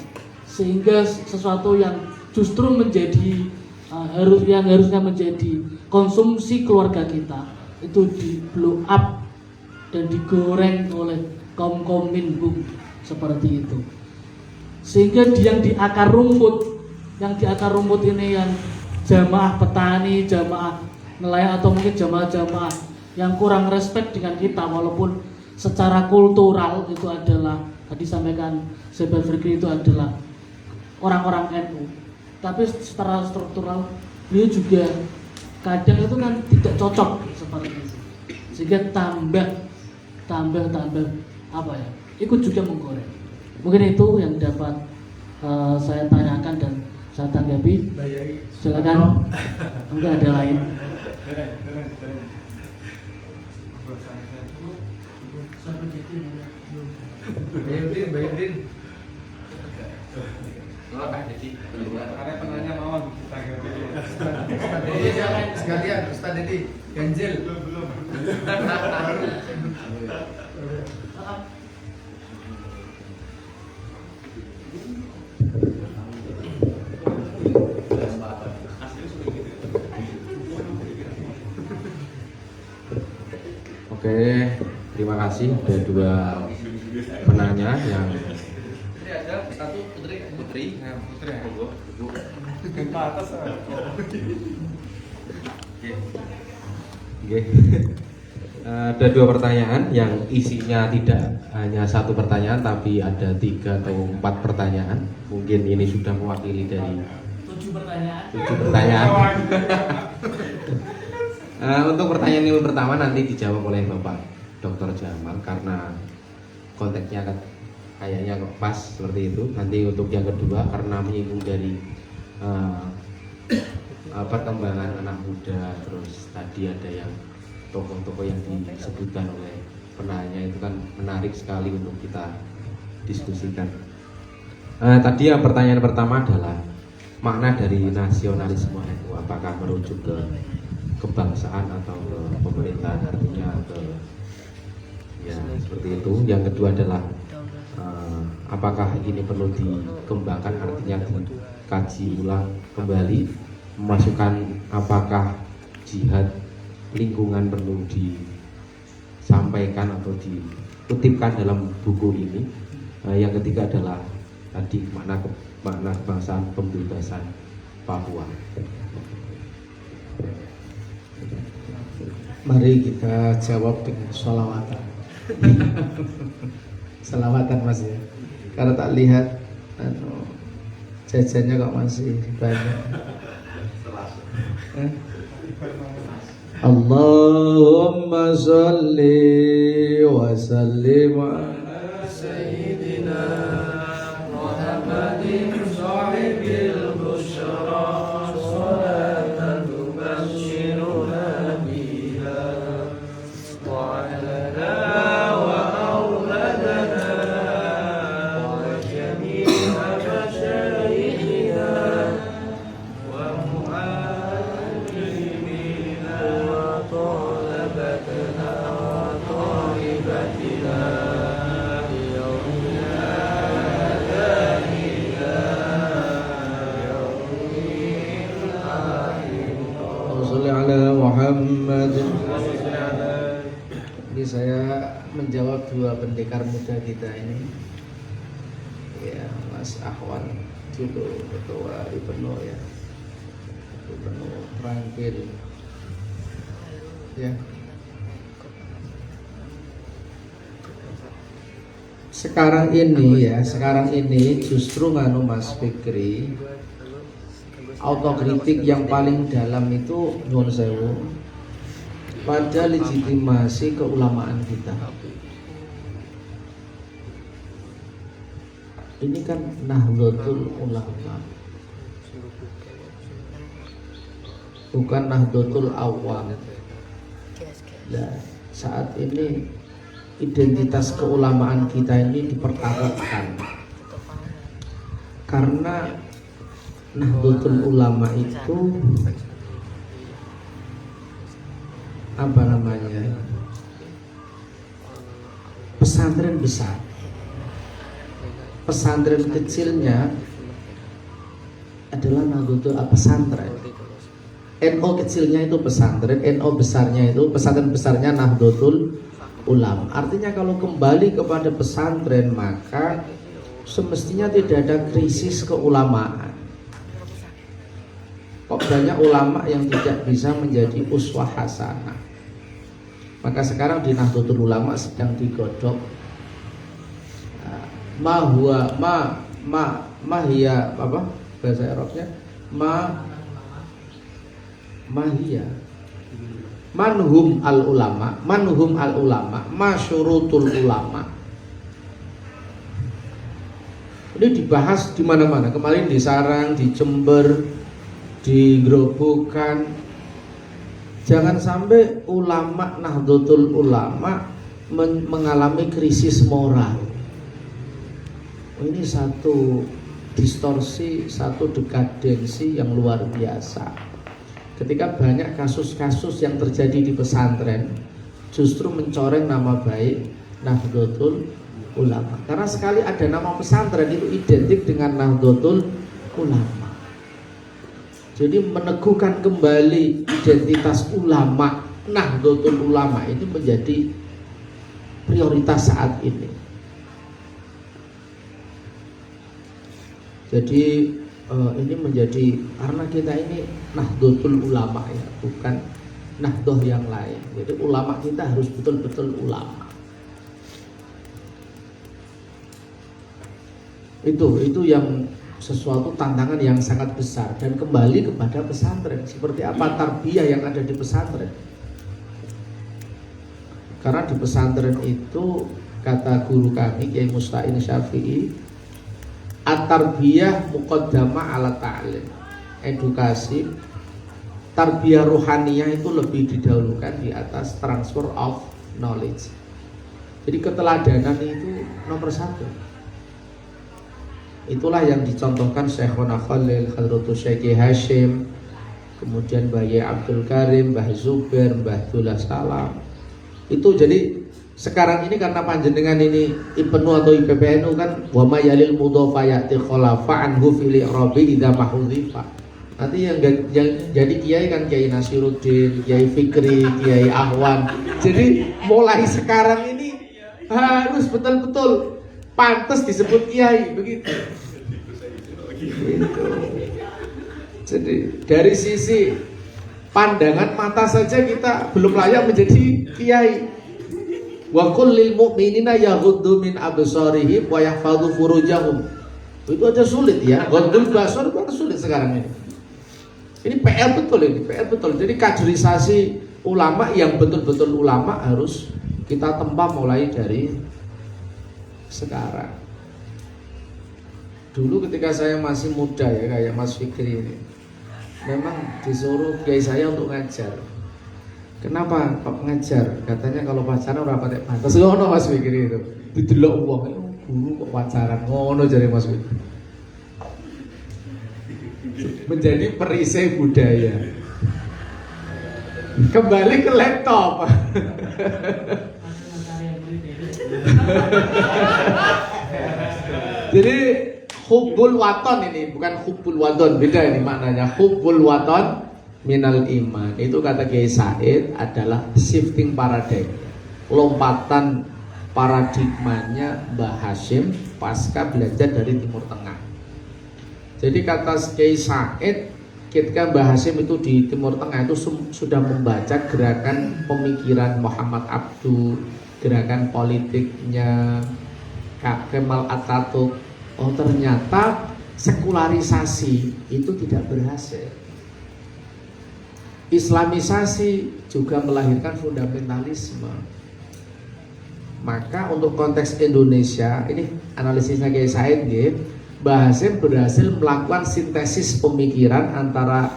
sehingga sesuatu yang justru menjadi yang harusnya menjadi konsumsi keluarga kita itu di blow up dan digoreng oleh kaum minhum seperti itu. Sehingga yang di akar rumput ini yang jamaah petani, jamaah nelayan atau mungkin jamaah-jamaah yang kurang respect dengan kita, walaupun secara kultural itu adalah tadi sampaikan Syekh Fikri itu adalah orang-orang NU, tapi secara struktural dia juga kadang itu kan tidak cocok seperti itu, sehingga tambah apa ya, ikut juga menggoreng. Mungkin itu yang dapat saya tanyakan dan saya tanggapi. Silakan. Enggak ada lain. Bayudin. Ada penanya mau Sekalian Ustaz Dedi ganjil belum. Oke, terima kasih. Ada dua penanya yang Putri ada satu putri Gempa atas. Oke. Ada dua pertanyaan yang isinya tidak hanya satu pertanyaan tapi ada 3 atau 4 pertanyaan. Mungkin ini sudah mewakili dari 7 pertanyaan. 7 pertanyaan. Untuk pertanyaan yang pertama nanti dijawab oleh Bapak Dr. Jamal karena konteksnya kan kayaknya pas seperti itu. Nanti untuk yang kedua karena menyinggung dari perkembangan anak muda, terus tadi ada yang tokoh-tokoh yang disebutkan oleh penanya itu kan menarik sekali untuk kita diskusikan. Tadi yang pertanyaan pertama adalah makna dari nasionalisme itu apakah merujuk ke kebangsaan atau ke pemerintahan, artinya ke ya seperti itu. Yang kedua adalah apakah ini perlu dikembangkan, artinya dikaji ulang kembali, memasukkan apakah jihad lingkungan perlu disampaikan atau dikutipkan dalam buku ini. Yang ketiga adalah tadi makna kebangsaan, pembebasan Papua. Mari kita jawab dengan sholawatan. Selawatan Mas ya. Karena tak lihat jajannya kok masih banyak. Allahumma sholli wa sallim ala sayyidina Muhammadin sahibil busyra salatan tubashshiruna biha wa alana wa auladana wa jami'a masyayikhina wa mu'allimina wa talabatana wa talibatina Muhammad. Ini saya menjawab dua pendekar muda kita ini. Ya, Mas Ahwan dulu ketua Ibnu ya. Ibnu Tranquil. Ya. Sekarang ini justru nganu Mas Fikri, autokritik yang paling dalam itu nyuwun sewu pada legitimasi keulamaan kita. Ini kan Nahdlatul Ulama, bukan Nahdlatul Awam. Nah, saat ini identitas keulamaan kita ini dipertaruhkan karena Nahdlatul Ulama itu apa namanya, pesantren besar. Pesantren kecilnya adalah Nahdlatul pesantren. NO kecilnya itu pesantren, NO besarnya itu pesantren besarnya Nahdlatul Ulama. Artinya kalau kembali kepada pesantren maka semestinya tidak ada krisis keulamaan. Kok banyak ulama yang tidak bisa menjadi uswah hasanah. Maka sekarang di Nahdlatul Ulama sedang digodok mahia apa bahasa Arabnya mahia manhum al ulama masyurutul ulama. Ini dibahas di mana-mana. Kemarin di Sarang, di Jember, di Grobogan. Jangan sampai ulama Nahdlatul Ulama mengalami krisis moral. Ini satu distorsi, satu dekadensi yang luar biasa. Ketika banyak kasus-kasus yang terjadi di pesantren justru mencoreng nama baik Nahdlatul Ulama. Karena sekali ada nama pesantren itu identik dengan Nahdlatul Ulama. Jadi meneguhkan kembali identitas ulama Nahdlatul Ulama ini menjadi prioritas saat ini. Jadi ini menjadi, karena kita ini Nahdlatul Ulama ya, bukan Nahdlatul yang lain. Jadi ulama kita harus betul-betul ulama. Itu yang sesuatu tantangan yang sangat besar. Dan kembali kepada pesantren, seperti apa tarbiyah yang ada di pesantren. Karena di pesantren itu kata guru kami Kiai Musta'in Syafi'i, at-tarbiyah muqaddamah ala ta'lim. Edukasi, tarbiyah ruhaniyah itu lebih didahulukan di atas transfer of knowledge. Jadi keteladanan itu nomor satu. Itulah yang dicontohkan Syekhona Khalil, Hadratus Syekh Hashim, kemudian Mbah Abdul Karim, Mbah Zubair, Mbah Abdullah Salam. Itu jadi sekarang ini karena panjenengan ini IPNU atau IPPNU kan wa mayalil mudhafa ya'ti khalafa anhu fil i'rabi idza mahudhifa. Nanti yang jadi kiai kan Kiai Nasiruddin, Kiai Fikri, Kiai Ahwan. Jadi mulai sekarang ini harus betul-betul pantas disebut kiai begitu. Gitu. Jadi dari sisi pandangan mata saja kita belum layak menjadi kiai. Wa kullil mu'minina yaghuddu min absarihim wa yahfadhu furujahum. Itu aja sulit ya. Ghaddul basar itu sulit sekarang ini. Ini PR betul ini, PR betul. Jadi kaderisasi ulama yang betul-betul ulama harus kita tempa mulai dari sekarang. Dulu ketika saya masih muda ya kayak Mas Fikri ini, memang disuruh kiai saya untuk ngajar. Kenapa kok ngajar? Katanya kalau pacaran ora patek pantes. Ngono Mas Fikri itu. Didelok wong guru kok pacaran. Ngono jare Mas Fikri. Menjadi perisai budaya. Kembali ke laptop. Jadi hubbul waton ini bukan hubbul wadon, beda ini maknanya. Hubbul waton minal iman. Itu kata Kiai Said adalah shifting paradigm. lompatan paradigmanya Mbah Hashim pasca belajar dari Timur Tengah. Jadi kata Kiai Said, ketika Mbah Hashim itu di Timur Tengah itu sudah membaca gerakan pemikiran Muhammad Abduh, gerakan politiknya Kemal Atatürk. Oh ternyata sekularisasi itu tidak berhasil. Islamisasi juga melahirkan fundamentalisme. Maka untuk konteks Indonesia, ini analisisnya Kiai Said ya, Mbah Hashim berhasil melakukan sintesis pemikiran antara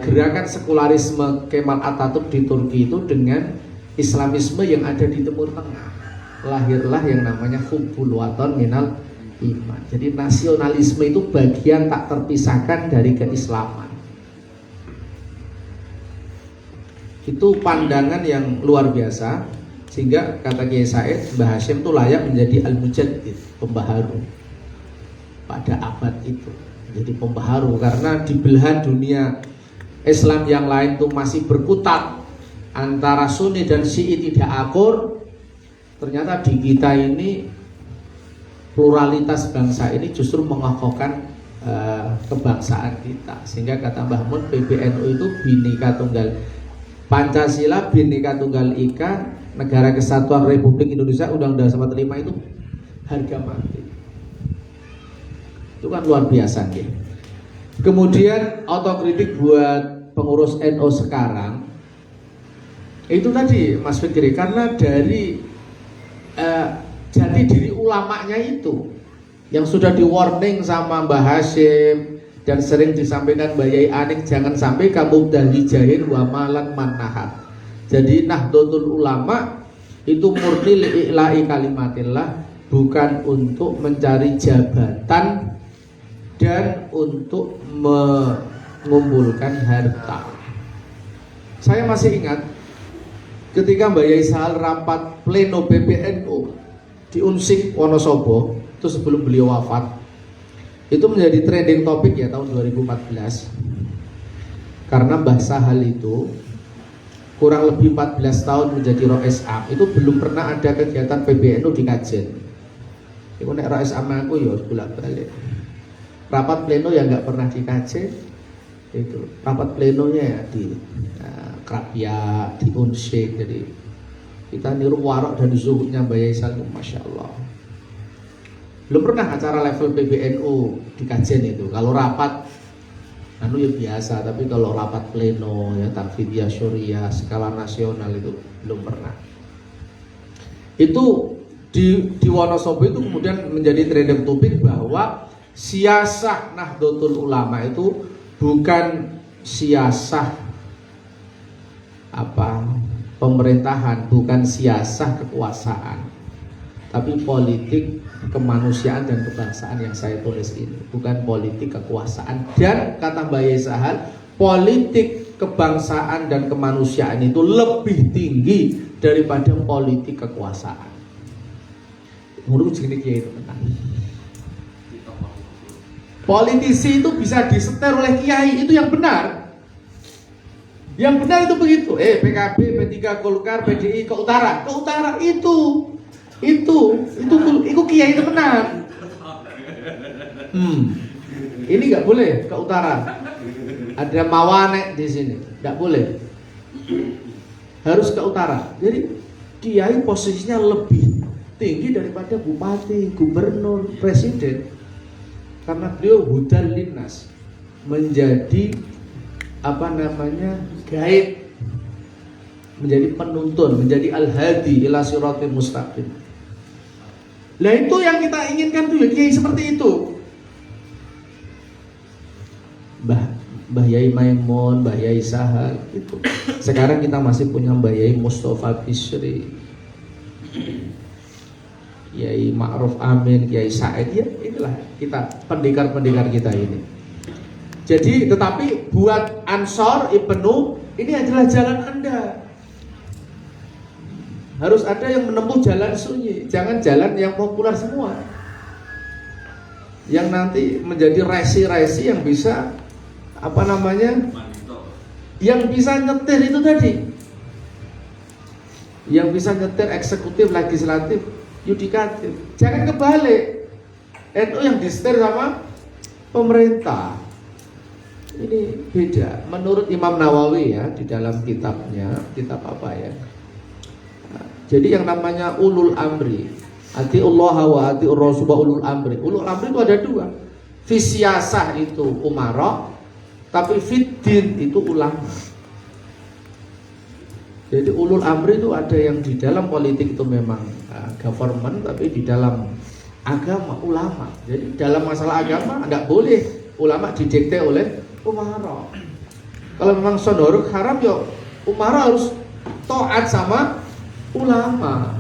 gerakan sekularisme Kemal Atatürk di Turki itu dengan Islamisme yang ada di Timur Tengah. Lahirlah yang namanya hubbul waton minal iman. Jadi nasionalisme itu bagian tak terpisahkan dari keislaman. Itu pandangan yang luar biasa, sehingga kata Kiai Said, Mbah Hashim itu layak menjadi al-mujaddid, pembaharu pada abad itu. Jadi pembaharu karena di belahan dunia Islam yang lain itu masih berkutat antara Sunni dan Syi'i tidak akur. Ternyata di kita ini pluralitas bangsa ini justru mengokohkan kebangsaan kita. Sehingga kata Mbah Mun, PBNU itu Bhinneka Tunggal Pancasila, Bhinneka Tunggal Ika, Negara Kesatuan Republik Indonesia, Undang-Undang 45 itu harga mati. Itu kan luar biasa ya. Kemudian otokritik buat pengurus NU sekarang itu tadi Mas Fikri, karena dari jati diri ulamanya itu yang sudah di warning sama Mbah Hashim dan sering disampaikan Mbak Yai Anik, jangan sampai kamu dali jahin wa malan manahat. Jadi Nahdlatul Ulama itu murni li'ila'i kalimatillah, bukan untuk mencari jabatan dan untuk mengumpulkan harta. Saya masih ingat ketika Mbak Yai Sahal rapat pleno PBNU di Unsik Wonosobo, itu sebelum beliau wafat, itu menjadi trending topik ya tahun 2014. Karena Mbah Sahal itu kurang lebih 14 tahun menjadi Rois Am, itu belum pernah ada kegiatan PBNU di Kajen. Itu nek Rois Am aku ya bolak-balik. Rapat pleno yang nggak pernah di Kajen, itu rapat plenonya ya di Krapia, di Unsik. Jadi kita niru warok dan zuhudnya Mbak Yai Sahal, Masya Allah. Belum pernah acara level PBNU di Kajen itu. Kalau rapat anu ya biasa, tapi kalau rapat pleno ya takfidiyah syuriah skala nasional itu belum pernah. Itu di Wonosobo itu kemudian menjadi trending topik bahwa siasah Nahdlatul Ulama itu bukan siasah pemerintahan, bukan siasah kekuasaan, tapi politik kemanusiaan dan kebangsaan yang saya tulis ini, bukan politik kekuasaan. Dan kata Mbak Yai Sahal, politik kebangsaan dan kemanusiaan itu lebih tinggi daripada politik kekuasaan. Menurut jenis kiai itu benar. Politisi itu bisa disetir oleh kiai, itu yang benar. Yang benar itu begitu. PKB, P3, Golkar, PDI ke utara itu kiai itu benar. Ini nggak boleh ke utara. Ada mawanek di sini, nggak boleh. Harus ke utara. Jadi kiai posisinya lebih tinggi daripada bupati, gubernur, presiden. Karena beliau hudal linnas, menjadi guide, menjadi penuntun, menjadi al-hadi ila siratil mustaqim. Nah itu yang kita inginkan tuh, kiai seperti itu. Mbah Yai Maimun, Mbah Yai Sahal itu. Sekarang kita masih punya Mbah Yai Mustafa Bisri, Kiai Ma'ruf Amin, Kiai Said, ya inilah kita, pendekar-pendekar kita ini. Jadi tetapi buat Ansor Ibnu ini adalah jalan Anda. Harus ada yang menempuh jalan sunyi, jangan jalan yang populer semua, yang nanti menjadi resi-resi yang bisa yang bisa nyetir itu tadi. Yang bisa nyetir eksekutif, legislatif, yudikatif. Jangan kebalik. NU yang disetir sama pemerintah. Ini beda. Menurut Imam Nawawi ya, di dalam kitabnya, kitab apa ya? Jadi yang namanya ulul amri, atiullah wa atiur rasul wa ulul amri. Ulul amri itu ada dua. Fisyasah itu umara, tapi fiddin itu ulama. Jadi ulul amri itu ada yang di dalam politik itu memang government, tapi di dalam agama ulama. Jadi dalam masalah agama nggak boleh ulama didikte oleh umara. Kalau memang sondoruk haram ya umara harus taat sama ulama.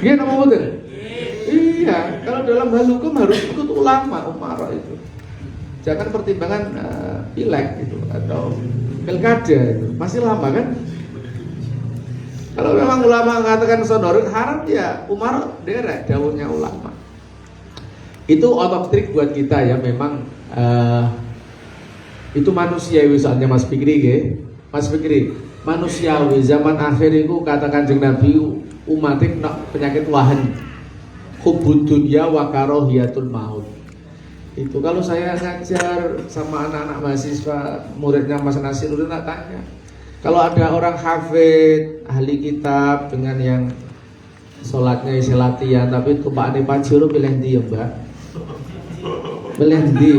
Iya nama betul. Iya, kalau dalam hal hukum harus ikut ulama umara itu. Jangan pertimbangan pileg gitu atau pilkada itu masih lama kan. Kalau memang ulama mengatakan sondoruk haram ya umara derek dawuhnya ulama. Itu out of trick buat kita ya memang. Itu manusiawi soalnya Mas Fikri ya. Mas Fikri, manusiawi zaman akhir itu kata Kanjeng Nabi umatik penyakit wahan hubbud dunya wa karahiyatul maut. Itu kalau saya ngajar sama anak-anak mahasiswa muridnya Mas Nasiruddin tak tanya, kalau ada orang hafid ahli kitab dengan yang sholatnya isi latihan tapi tumpaane pajero pilih ndi ya Mbak? Pilih ndi?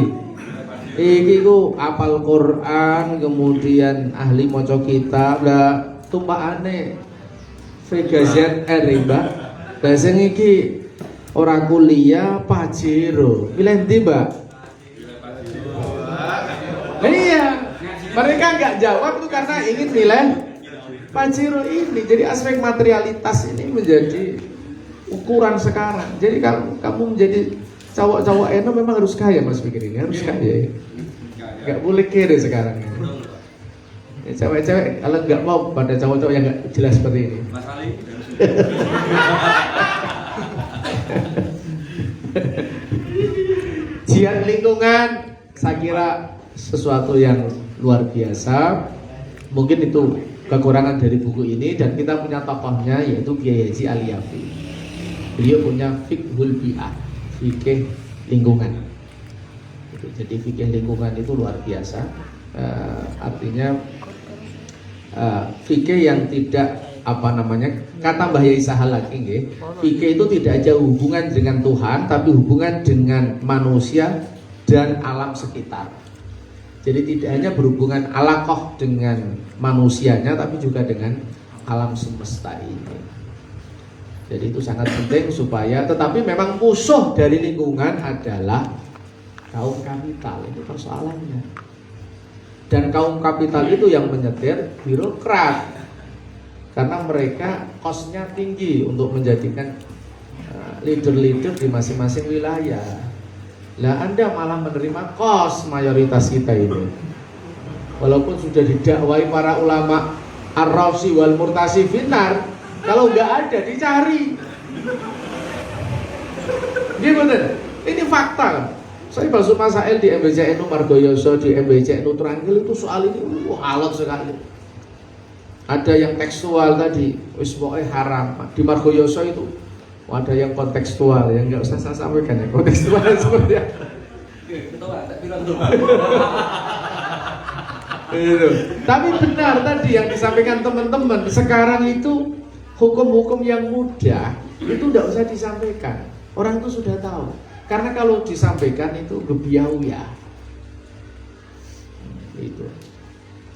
Iki ku apal Quran kemudian ahli maca kitab lah tumpakane Vega ZR ya Mbak. Lah sing iki ora kuliah pajero. Pilih ndi Mbak? Iya. Mereka nggak jawab itu karena ingin nilai pajero ini. Jadi aspek materialitas ini menjadi ukuran sekarang. Jadi kamu menjadi cowok-cowok NU memang harus kaya Mas Fikri ini, harus kaya. Nggak boleh kere sekarang ini. Ya, cewek-cewek kalau nggak mau pada cowok-cowok yang nggak jelas seperti ini. Mas Ali. Jihad lingkungan saya kira sesuatu yang luar biasa. Mungkin itu kekurangan dari buku ini dan kita punya tokohnya yaitu Kiai Haji Aliyafi. Beliau punya fiqhul bi'ah, fikih lingkungan. Jadi fikih lingkungan itu luar biasa. Artinya fikih yang tidak kata Mbah Yai Sahal lagi nggih. Fikih itu tidak ada hubungan dengan Tuhan tapi hubungan dengan manusia dan alam sekitar. Jadi tidak hanya berhubungan alaqah dengan manusianya tapi juga dengan alam semesta ini. Jadi itu sangat penting supaya, tetapi memang musuh dari lingkungan adalah kaum kapital, itu persoalannya. Dan kaum kapital itu yang menyetir birokrat, karena mereka kosnya tinggi untuk menjadikan leader-leader di masing-masing wilayah. Lah Anda malah menerima kos mayoritas kita ini. Walaupun sudah didakwai para ulama ar-rafsi wal murtasi finar, kalau nggak ada dicari. Gimana? Ini fakta. Saya masuk masail di MBC NU Margoyoso, di MBC NU Trangil itu soal ini alot sekali. Ada yang tekstual tadi, wis pokoknya haram. Di Margoyoso itu ada yang kontekstual, yang nggak usah saya sampaikan ya kontekstual seperti apa. Tapi benar tadi yang disampaikan teman-teman. Sekarang itu hukum-hukum yang mudah itu tidak usah disampaikan. Orang itu sudah tahu. Karena kalau disampaikan itu gebiau ya. Itu.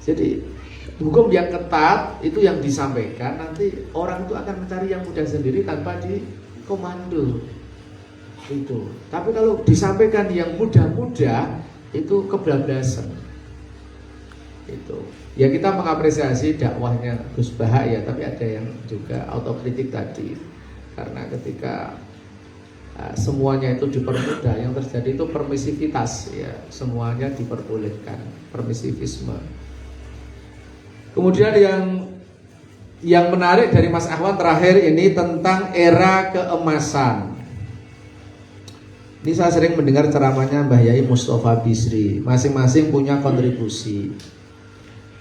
Jadi hukum yang ketat itu yang disampaikan, nanti orang itu akan mencari yang mudah sendiri tanpa dikomando. Itu. Tapi kalau disampaikan yang mudah-mudah itu kebablasan. Itu. Ya kita mengapresiasi dakwahnya Gus Baha ya, tapi ada yang juga autokritik tadi. Karena ketika semuanya itu dipermudah, yang terjadi itu permisivitas ya, semuanya diperbolehkan, permisivisme. Kemudian yang menarik dari Mas Ahwan terakhir ini tentang era keemasan. Ini saya sering mendengar ceramahnya Mbah Yai Mustafa Bisri. Masing-masing punya kontribusi.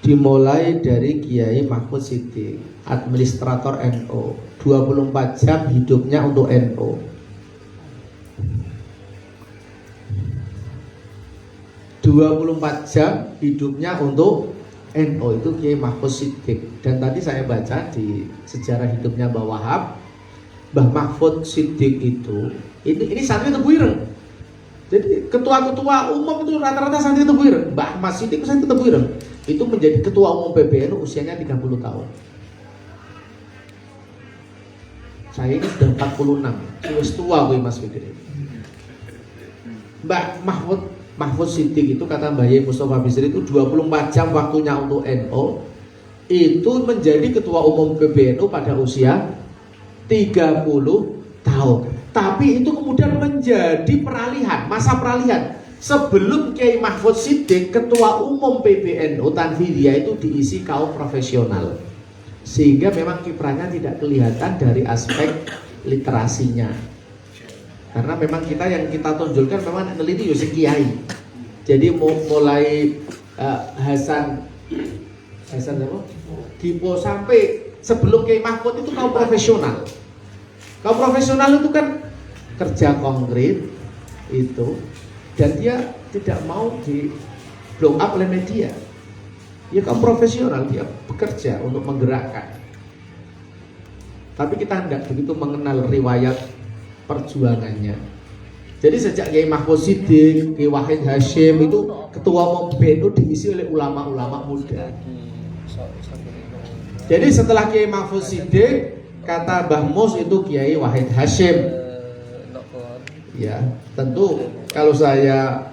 dimulai dari Kiai Mahfud Siddiq, administrator NU, 24 jam hidupnya untuk NU. 24 jam hidupnya untuk NU, itu Kiai Mahfud Siddiq. Dan tadi saya baca di sejarah hidupnya Mbah Wahab, Mbah Mahfud Siddiq itu ini santri Tebu Ireng. Jadi ketua-ketua umum itu rata-rata santri Tebu Ireng. Mbah Ahmad Siddiq santri Tebu Ireng. Itu menjadi ketua umum PBNU usianya 30 tahun. Saya ini sudah 46, sudah tua gue Mas Fikri. Mbak Mahfud Siddiq itu kata Mbak Yai Mustafa Bisri itu 24 jam waktunya untuk NU, itu menjadi ketua umum PBNU pada usia 30 tahun. Tapi itu kemudian menjadi peralihan, masa peralihan. Sebelum Kiai Mahfud Siddiq, ketua umum PBNU Tanfidiyah itu diisi kaum profesional. Sehingga memang kiprahnya tidak kelihatan dari aspek literasinya. Karena memang yang kita tonjolkan memang neliti Yusuf Kiai. Jadi mulai Hasan apa? Dipo sampai sebelum Kiai Mahfud itu kaum profesional. Kaum profesional itu kan kerja konkret itu, dan dia tidak mau di blow up oleh media. Ya kaum profesional, dia bekerja untuk menggerakkan. Tapi kita tidak begitu mengenal riwayat perjuangannya. Jadi sejak Kiai Mahfud Siddiq, Kiai Wahid Hashim itu ketua umum PBNU diisi oleh ulama-ulama muda. Jadi setelah Kiai Mahfud Siddiq, kata Mbah Mus itu Kiai Wahid Hashim. Ya, tentu kalau saya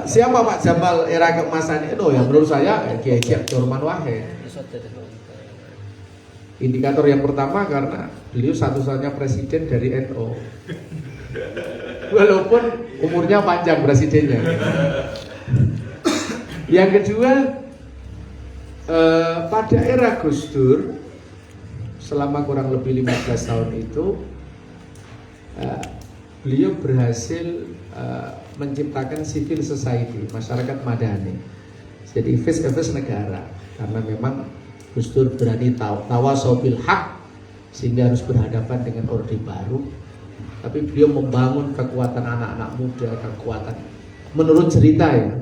siapa Pak Jamal era keemasan itu, ya menurut saya Kiai Abdurrahman Wahid. Indikator yang pertama karena beliau satu-satunya presiden dari NU. Walaupun umurnya panjang presidennya. Yang kedua, pada era Gus Dur selama kurang lebih 15 tahun itu beliau berhasil menciptakan civil society, masyarakat madani. Jadi face negara, karena memang Gus Dur berani tawasau bil haq, sehingga harus berhadapan dengan orde baru. Tapi beliau membangun kekuatan anak-anak muda, kekuatan. Menurut cerita ya,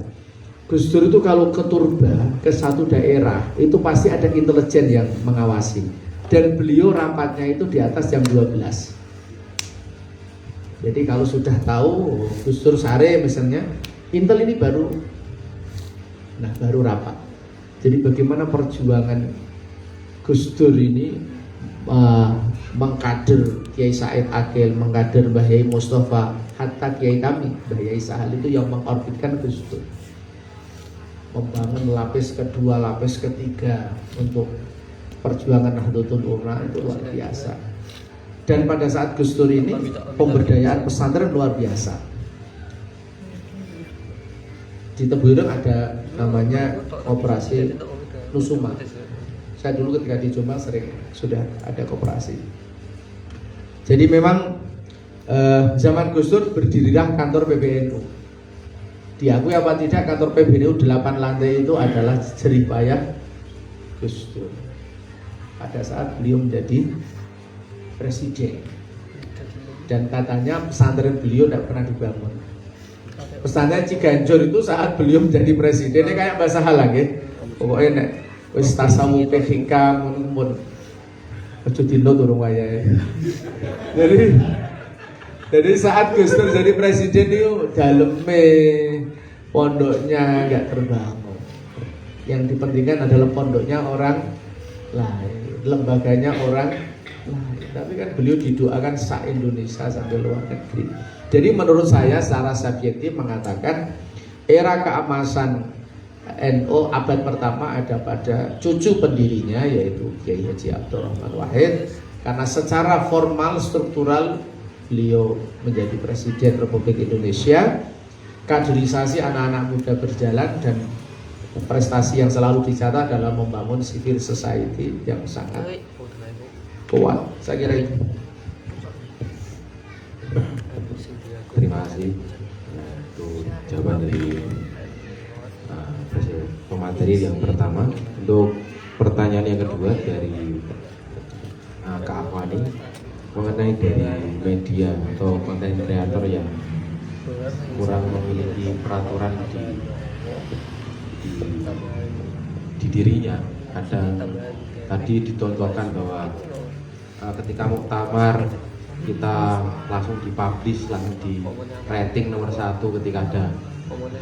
Gus Dur itu kalau ke Turba, ke satu daerah, itu pasti ada intelijen yang mengawasi. Dan beliau rapatnya itu di atas jam 12. Jadi kalau sudah tahu Gus Dur sare misalnya, intel ini baru rapat. Jadi bagaimana perjuangan Gus Dur ini mengkader Kiai Said Akil, mengkader Mbah Yai Mustafa, hatta Kiai kami Mbah Yai Sahal itu yang mengorbitkan Gus Dur, membangun lapis kedua, lapis ketiga untuk perjuangan Nahdlatul Ulama itu luar biasa. Dan pada saat Gus Dur ini pemberdayaan pesantren luar biasa. Di Tebu Ireng ada namanya operasi Nusuma. Saya dulu ketika di Jombang sudah ada koperasi. Jadi memang zaman Gus Dur berdirilah kantor PBNU. Diakui apa tidak, kantor PBNU 8 lantai itu adalah jerih payah Gus Dur pada saat beliau menjadi presiden. Dan katanya pesantren beliau tidak pernah dibangun. Pesantren Ciganjur itu saat beliau menjadi presiden, ini kayak bahasa halal ya. Pokoknya nek wis tasawufe hikam mun aja dino durung wayahe. Jadi saat Gus Dur jadi presiden itu daleme pondoknya enggak terbangun. Yang dipentingkan adalah pondoknya orang lain, lembaganya orang lain. Tapi kan beliau didoakan se-Indonesia sampai luar negeri. Jadi menurut saya secara subjektif mengatakan era keemasan NU abad pertama ada pada cucu pendirinya yaitu Kiai Haji Abdurrahman Wahid, karena secara formal struktural beliau menjadi presiden Republik Indonesia, kaderisasi anak-anak muda berjalan, dan prestasi yang selalu dicatat dalam membangun civil society yang sangat kuat. Saya kira itu. Terima kasih. Itu jawaban dari Presiden. pemateri yang pertama. Untuk pertanyaan yang kedua dari Kak Afwani mengenai dari media atau konten kreator yang kurang memiliki peraturan di dirinya. Kadang tadi dicontohkan bahwa ketika muktamar kita langsung dipublish, langsung di rating nomor 1 ketika ada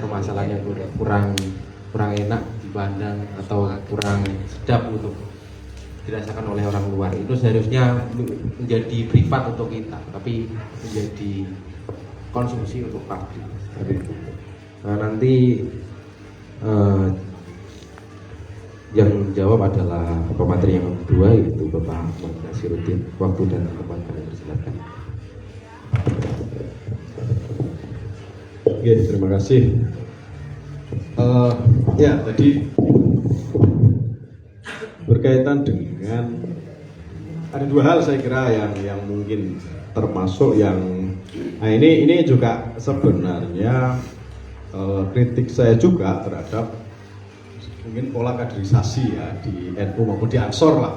permasalahan yang kurang enak dipandang atau kurang sedap untuk dirasakan oleh orang luar. Itu seharusnya menjadi privat untuk kita, tapi menjadi konsumsi untuk publik. Nah, nanti yang menjawab adalah pemateri yang kedua, yaitu Bapak Ahmad Nasiruddin. Waktu dan tempat kami persilakan. Oke, terima kasih. Ya, tadi berkaitan dengan ada dua hal saya kira yang mungkin termasuk yang ini juga sebenarnya kritik saya juga terhadap mungkin pola kaderisasi ya di NU maupun di Ansor lah.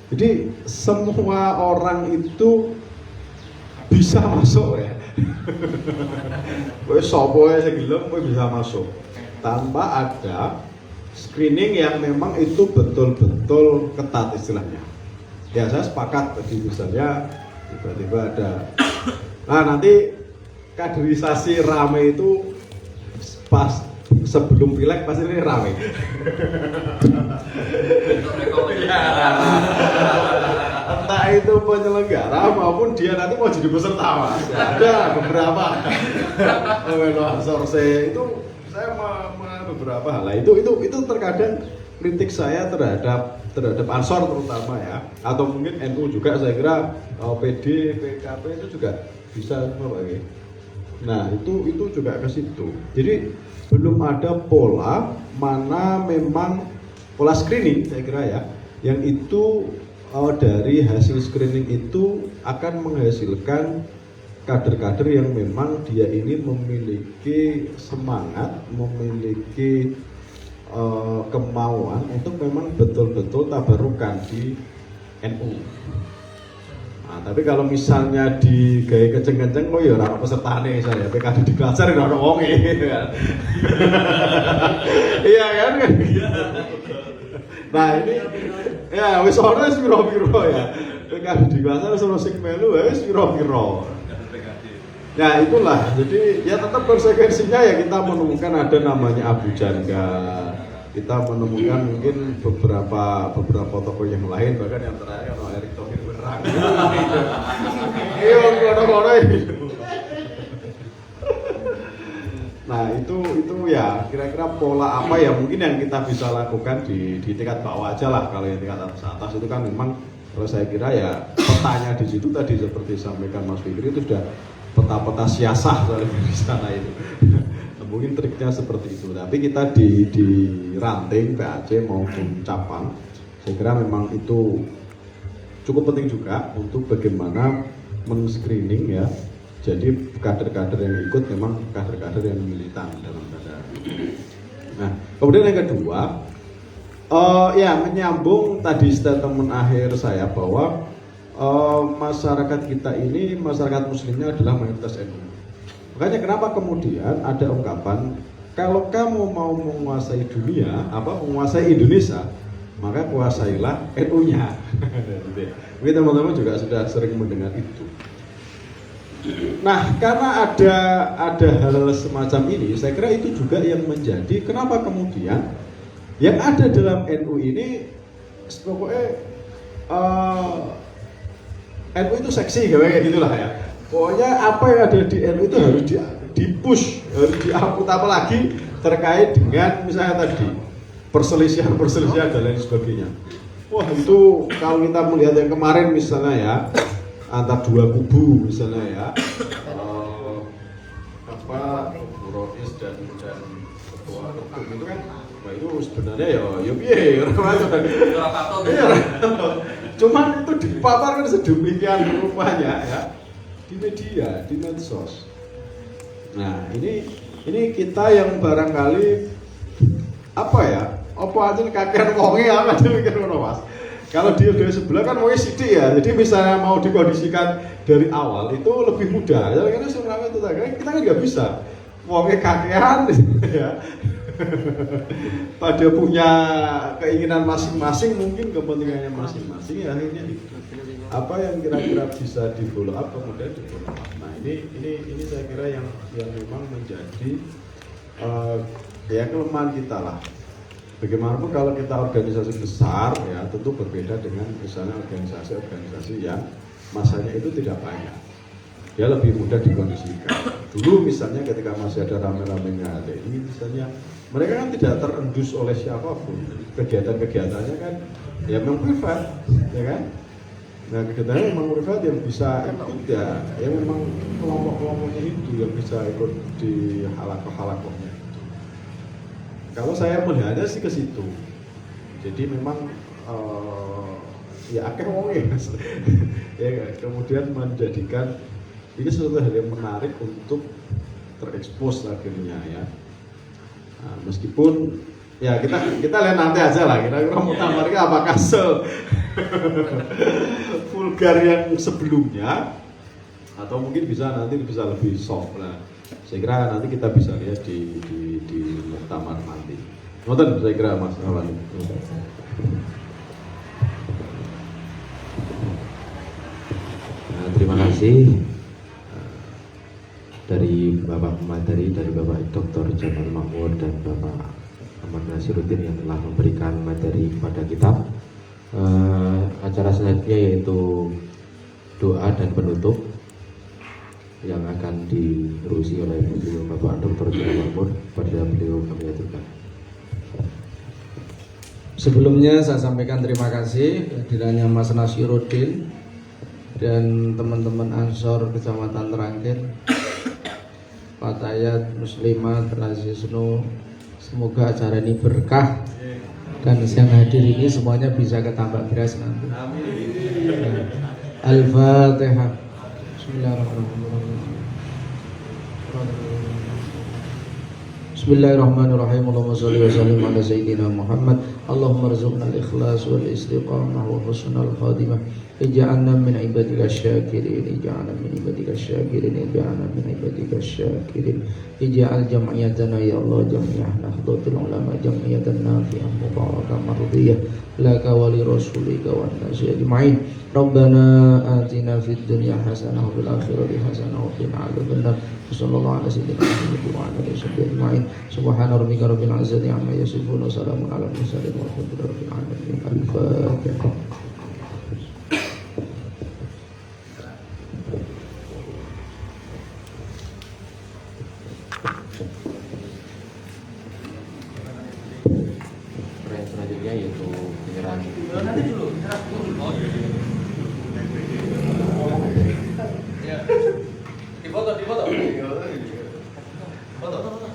Jadi semua orang itu bisa masuk ya. Wes sopo ae segelem kowe bisa masuk tanpa ada screening yang memang itu betul-betul ketat istilahnya. Ya saya sepakat tadi misalnya tiba-tiba ada nanti kaderisasi rame itu pas sebelum pileg pasti ini rame. Entah itu penyelenggara maupun dia nanti mau jadi peserta mas. Ada beberapa itu saya beberapa hal lah. Itu terkadang kritik saya terhadap Ansor terutama ya, atau mungkin NU juga saya kira PD, PKP itu juga bisa sebagai. Nah itu juga ke situ. Jadi belum ada pola mana memang pola screening saya kira ya, yang itu dari hasil screening itu akan menghasilkan kader-kader yang memang dia ini memiliki semangat, memiliki kemauan untuk memang betul-betul tabarukan di NU. Nah, tapi kalau misalnya di gaya kenceng-kenceng, oh ya orang pesertane misalnya PKD di Glaser ya orang wonge kan. Iya kan? Nah ini ya wis ora wis piro-piro ya. PKD di Glaser suruh sing melu wis piro-piro. Nah itulah, jadi ya tetap konsekuensinya ya kita menemukan ada namanya Abu Jandal. Kita menemukan mungkin beberapa tokoh yang lain, bahkan yang terakhir kalau Erick Thohir benerang. Iya, kono-kono itu. Nah itu ya kira-kira pola apa ya mungkin yang kita bisa lakukan di tingkat bawah aja lah. Kalau yang tingkat atas itu kan memang kalau saya kira ya petanya di situ tadi seperti sampaikan Mas Fikri itu sudah peta-peta siasah di sana itu. Mungkin triknya seperti itu, tapi kita di ranting PAC maupun cabang, saya kira memang itu cukup penting juga untuk bagaimana men-screening ya. Jadi kader-kader yang ikut memang kader-kader yang militan dalam tanda. Nah, kemudian yang kedua, ya menyambung tadi statement akhir saya bahwa masyarakat kita ini, masyarakat muslimnya adalah mayoritas NU. Makanya kenapa kemudian ada ungkapan kalau kamu mau menguasai dunia, menguasai Indonesia, maka kuasailah NU-nya. Mungkin teman-teman juga sudah sering mendengar itu. Nah, karena ada hal semacam ini, saya kira itu juga yang menjadi kenapa kemudian yang ada dalam NU ini pokoknya NU itu seksi kayak gitulah ya. Pokoknya apa yang ada di NU itu harus di-push, harus diangkut, apalagi terkait dengan misalnya tadi perselisihan dan lain sebagainya. Wah itu kalau kita melihat yang kemarin misalnya ya antar dua kubu misalnya ya, Rois dan ketua hukum itu kan, nah itu sebenarnya ya piye cuman itu dipaparkan sedemikian rupanya ya di media, di medsos. Nah ini kita yang barangkali apa ya? Apa aja kakean wonge apa dia mikir ngono Mas. Kalau dia dari sebelah kan wonge sithik ya. Jadi misalnya mau dikondisikan dari awal itu lebih mudah. Ya karena sebenarnya itu kita kan nggak bisa. Wonge kakean ya. Pada punya keinginan masing-masing, mungkin kepentingannya masing-masing ya, akhirnya apa yang kira-kira bisa di follow up kemudian di follow up. Nah ini saya kira yang memang menjadi ya kelemahan kita lah. Bagaimanapun kalau kita organisasi besar ya tentu berbeda dengan misalnya organisasi yang masanya itu tidak banyak. Dia lebih mudah dikondisikan. Dulu misalnya ketika masih ada rame-ramenya HTI misalnya, mereka kan tidak terendus oleh siapapun. Kegiatan-kegiatannya kan ya memang privat, ya kan? Nah kegiatannya memang privat yang bisa ikut ya memang kelompok-kelompoknya itu yang bisa ikut di halakoh-halakohnya. Kalau saya melihatnya sih ke situ. Jadi memang ya akeh wonge ya kan? Kemudian menjadikan ini sesuatu hal yang menarik untuk terekspos akhirnya ya. Nah, meskipun ya kita lihat nanti aja lah kira-kira muktamarnya apakah vulgar yang sebelumnya atau mungkin nanti bisa lebih soft lah. Saya kira nanti kita bisa lihat di muktamar nanti. Nonton saya kira Mas Awan. Nah, terima kasih dari Bapak Pemateri, dari Bapak Dr. Jamal Mahmud dan Bapak Ahmad Nasiruddin yang telah memberikan materi kepada kita. Acara selanjutnya yaitu doa dan penutup yang akan diurusi oleh beliau Bapak Dr. Jamal Mahmud. Pada beliau kami aturkan. Sebelumnya saya sampaikan terima kasih kehadirannya Mas Nasiruddin dan teman-teman Ansor Kecamatan Terangkir, Fatayat, Muslimat, Razisnu. Semoga acara ini berkah dan yang hadir ini semuanya bisa ketambah beras nanti. Al-Fatihah. Bismillahirrahmanirrahim. Bismillahirrahmanirrahim. Allahumma shalli wa sallim ala sayyidina Muhammad. Allahumma rzuqna al-ikhlas wal istiqamah wa husnal khatimah. Ij'alna min ibadika syakirin, ij'alna min ibadika syakirin, ij'alna min ibadika syakirin. Ij'al jam'iyatana ya Allah jam'iyah nahdlatul ulama jam'iyatan nafi'ah mubarakah mardiyah laka wa li rasulika wan nasi ajma'in. Rabbana atina fid dunya hasanah wa fil akhirati hasanah wa qina adzabannar. Sallallahu ala sayyidina Muhammad wa ala alihi ajma'in. Subhana rabbika rabbil izzati amma yasifun wa salamun ala mursalin walhamdulillahi rabbil alamin. Al-Fatihah. Selanjutnya yaitu penyerahan. Di foto. Foto.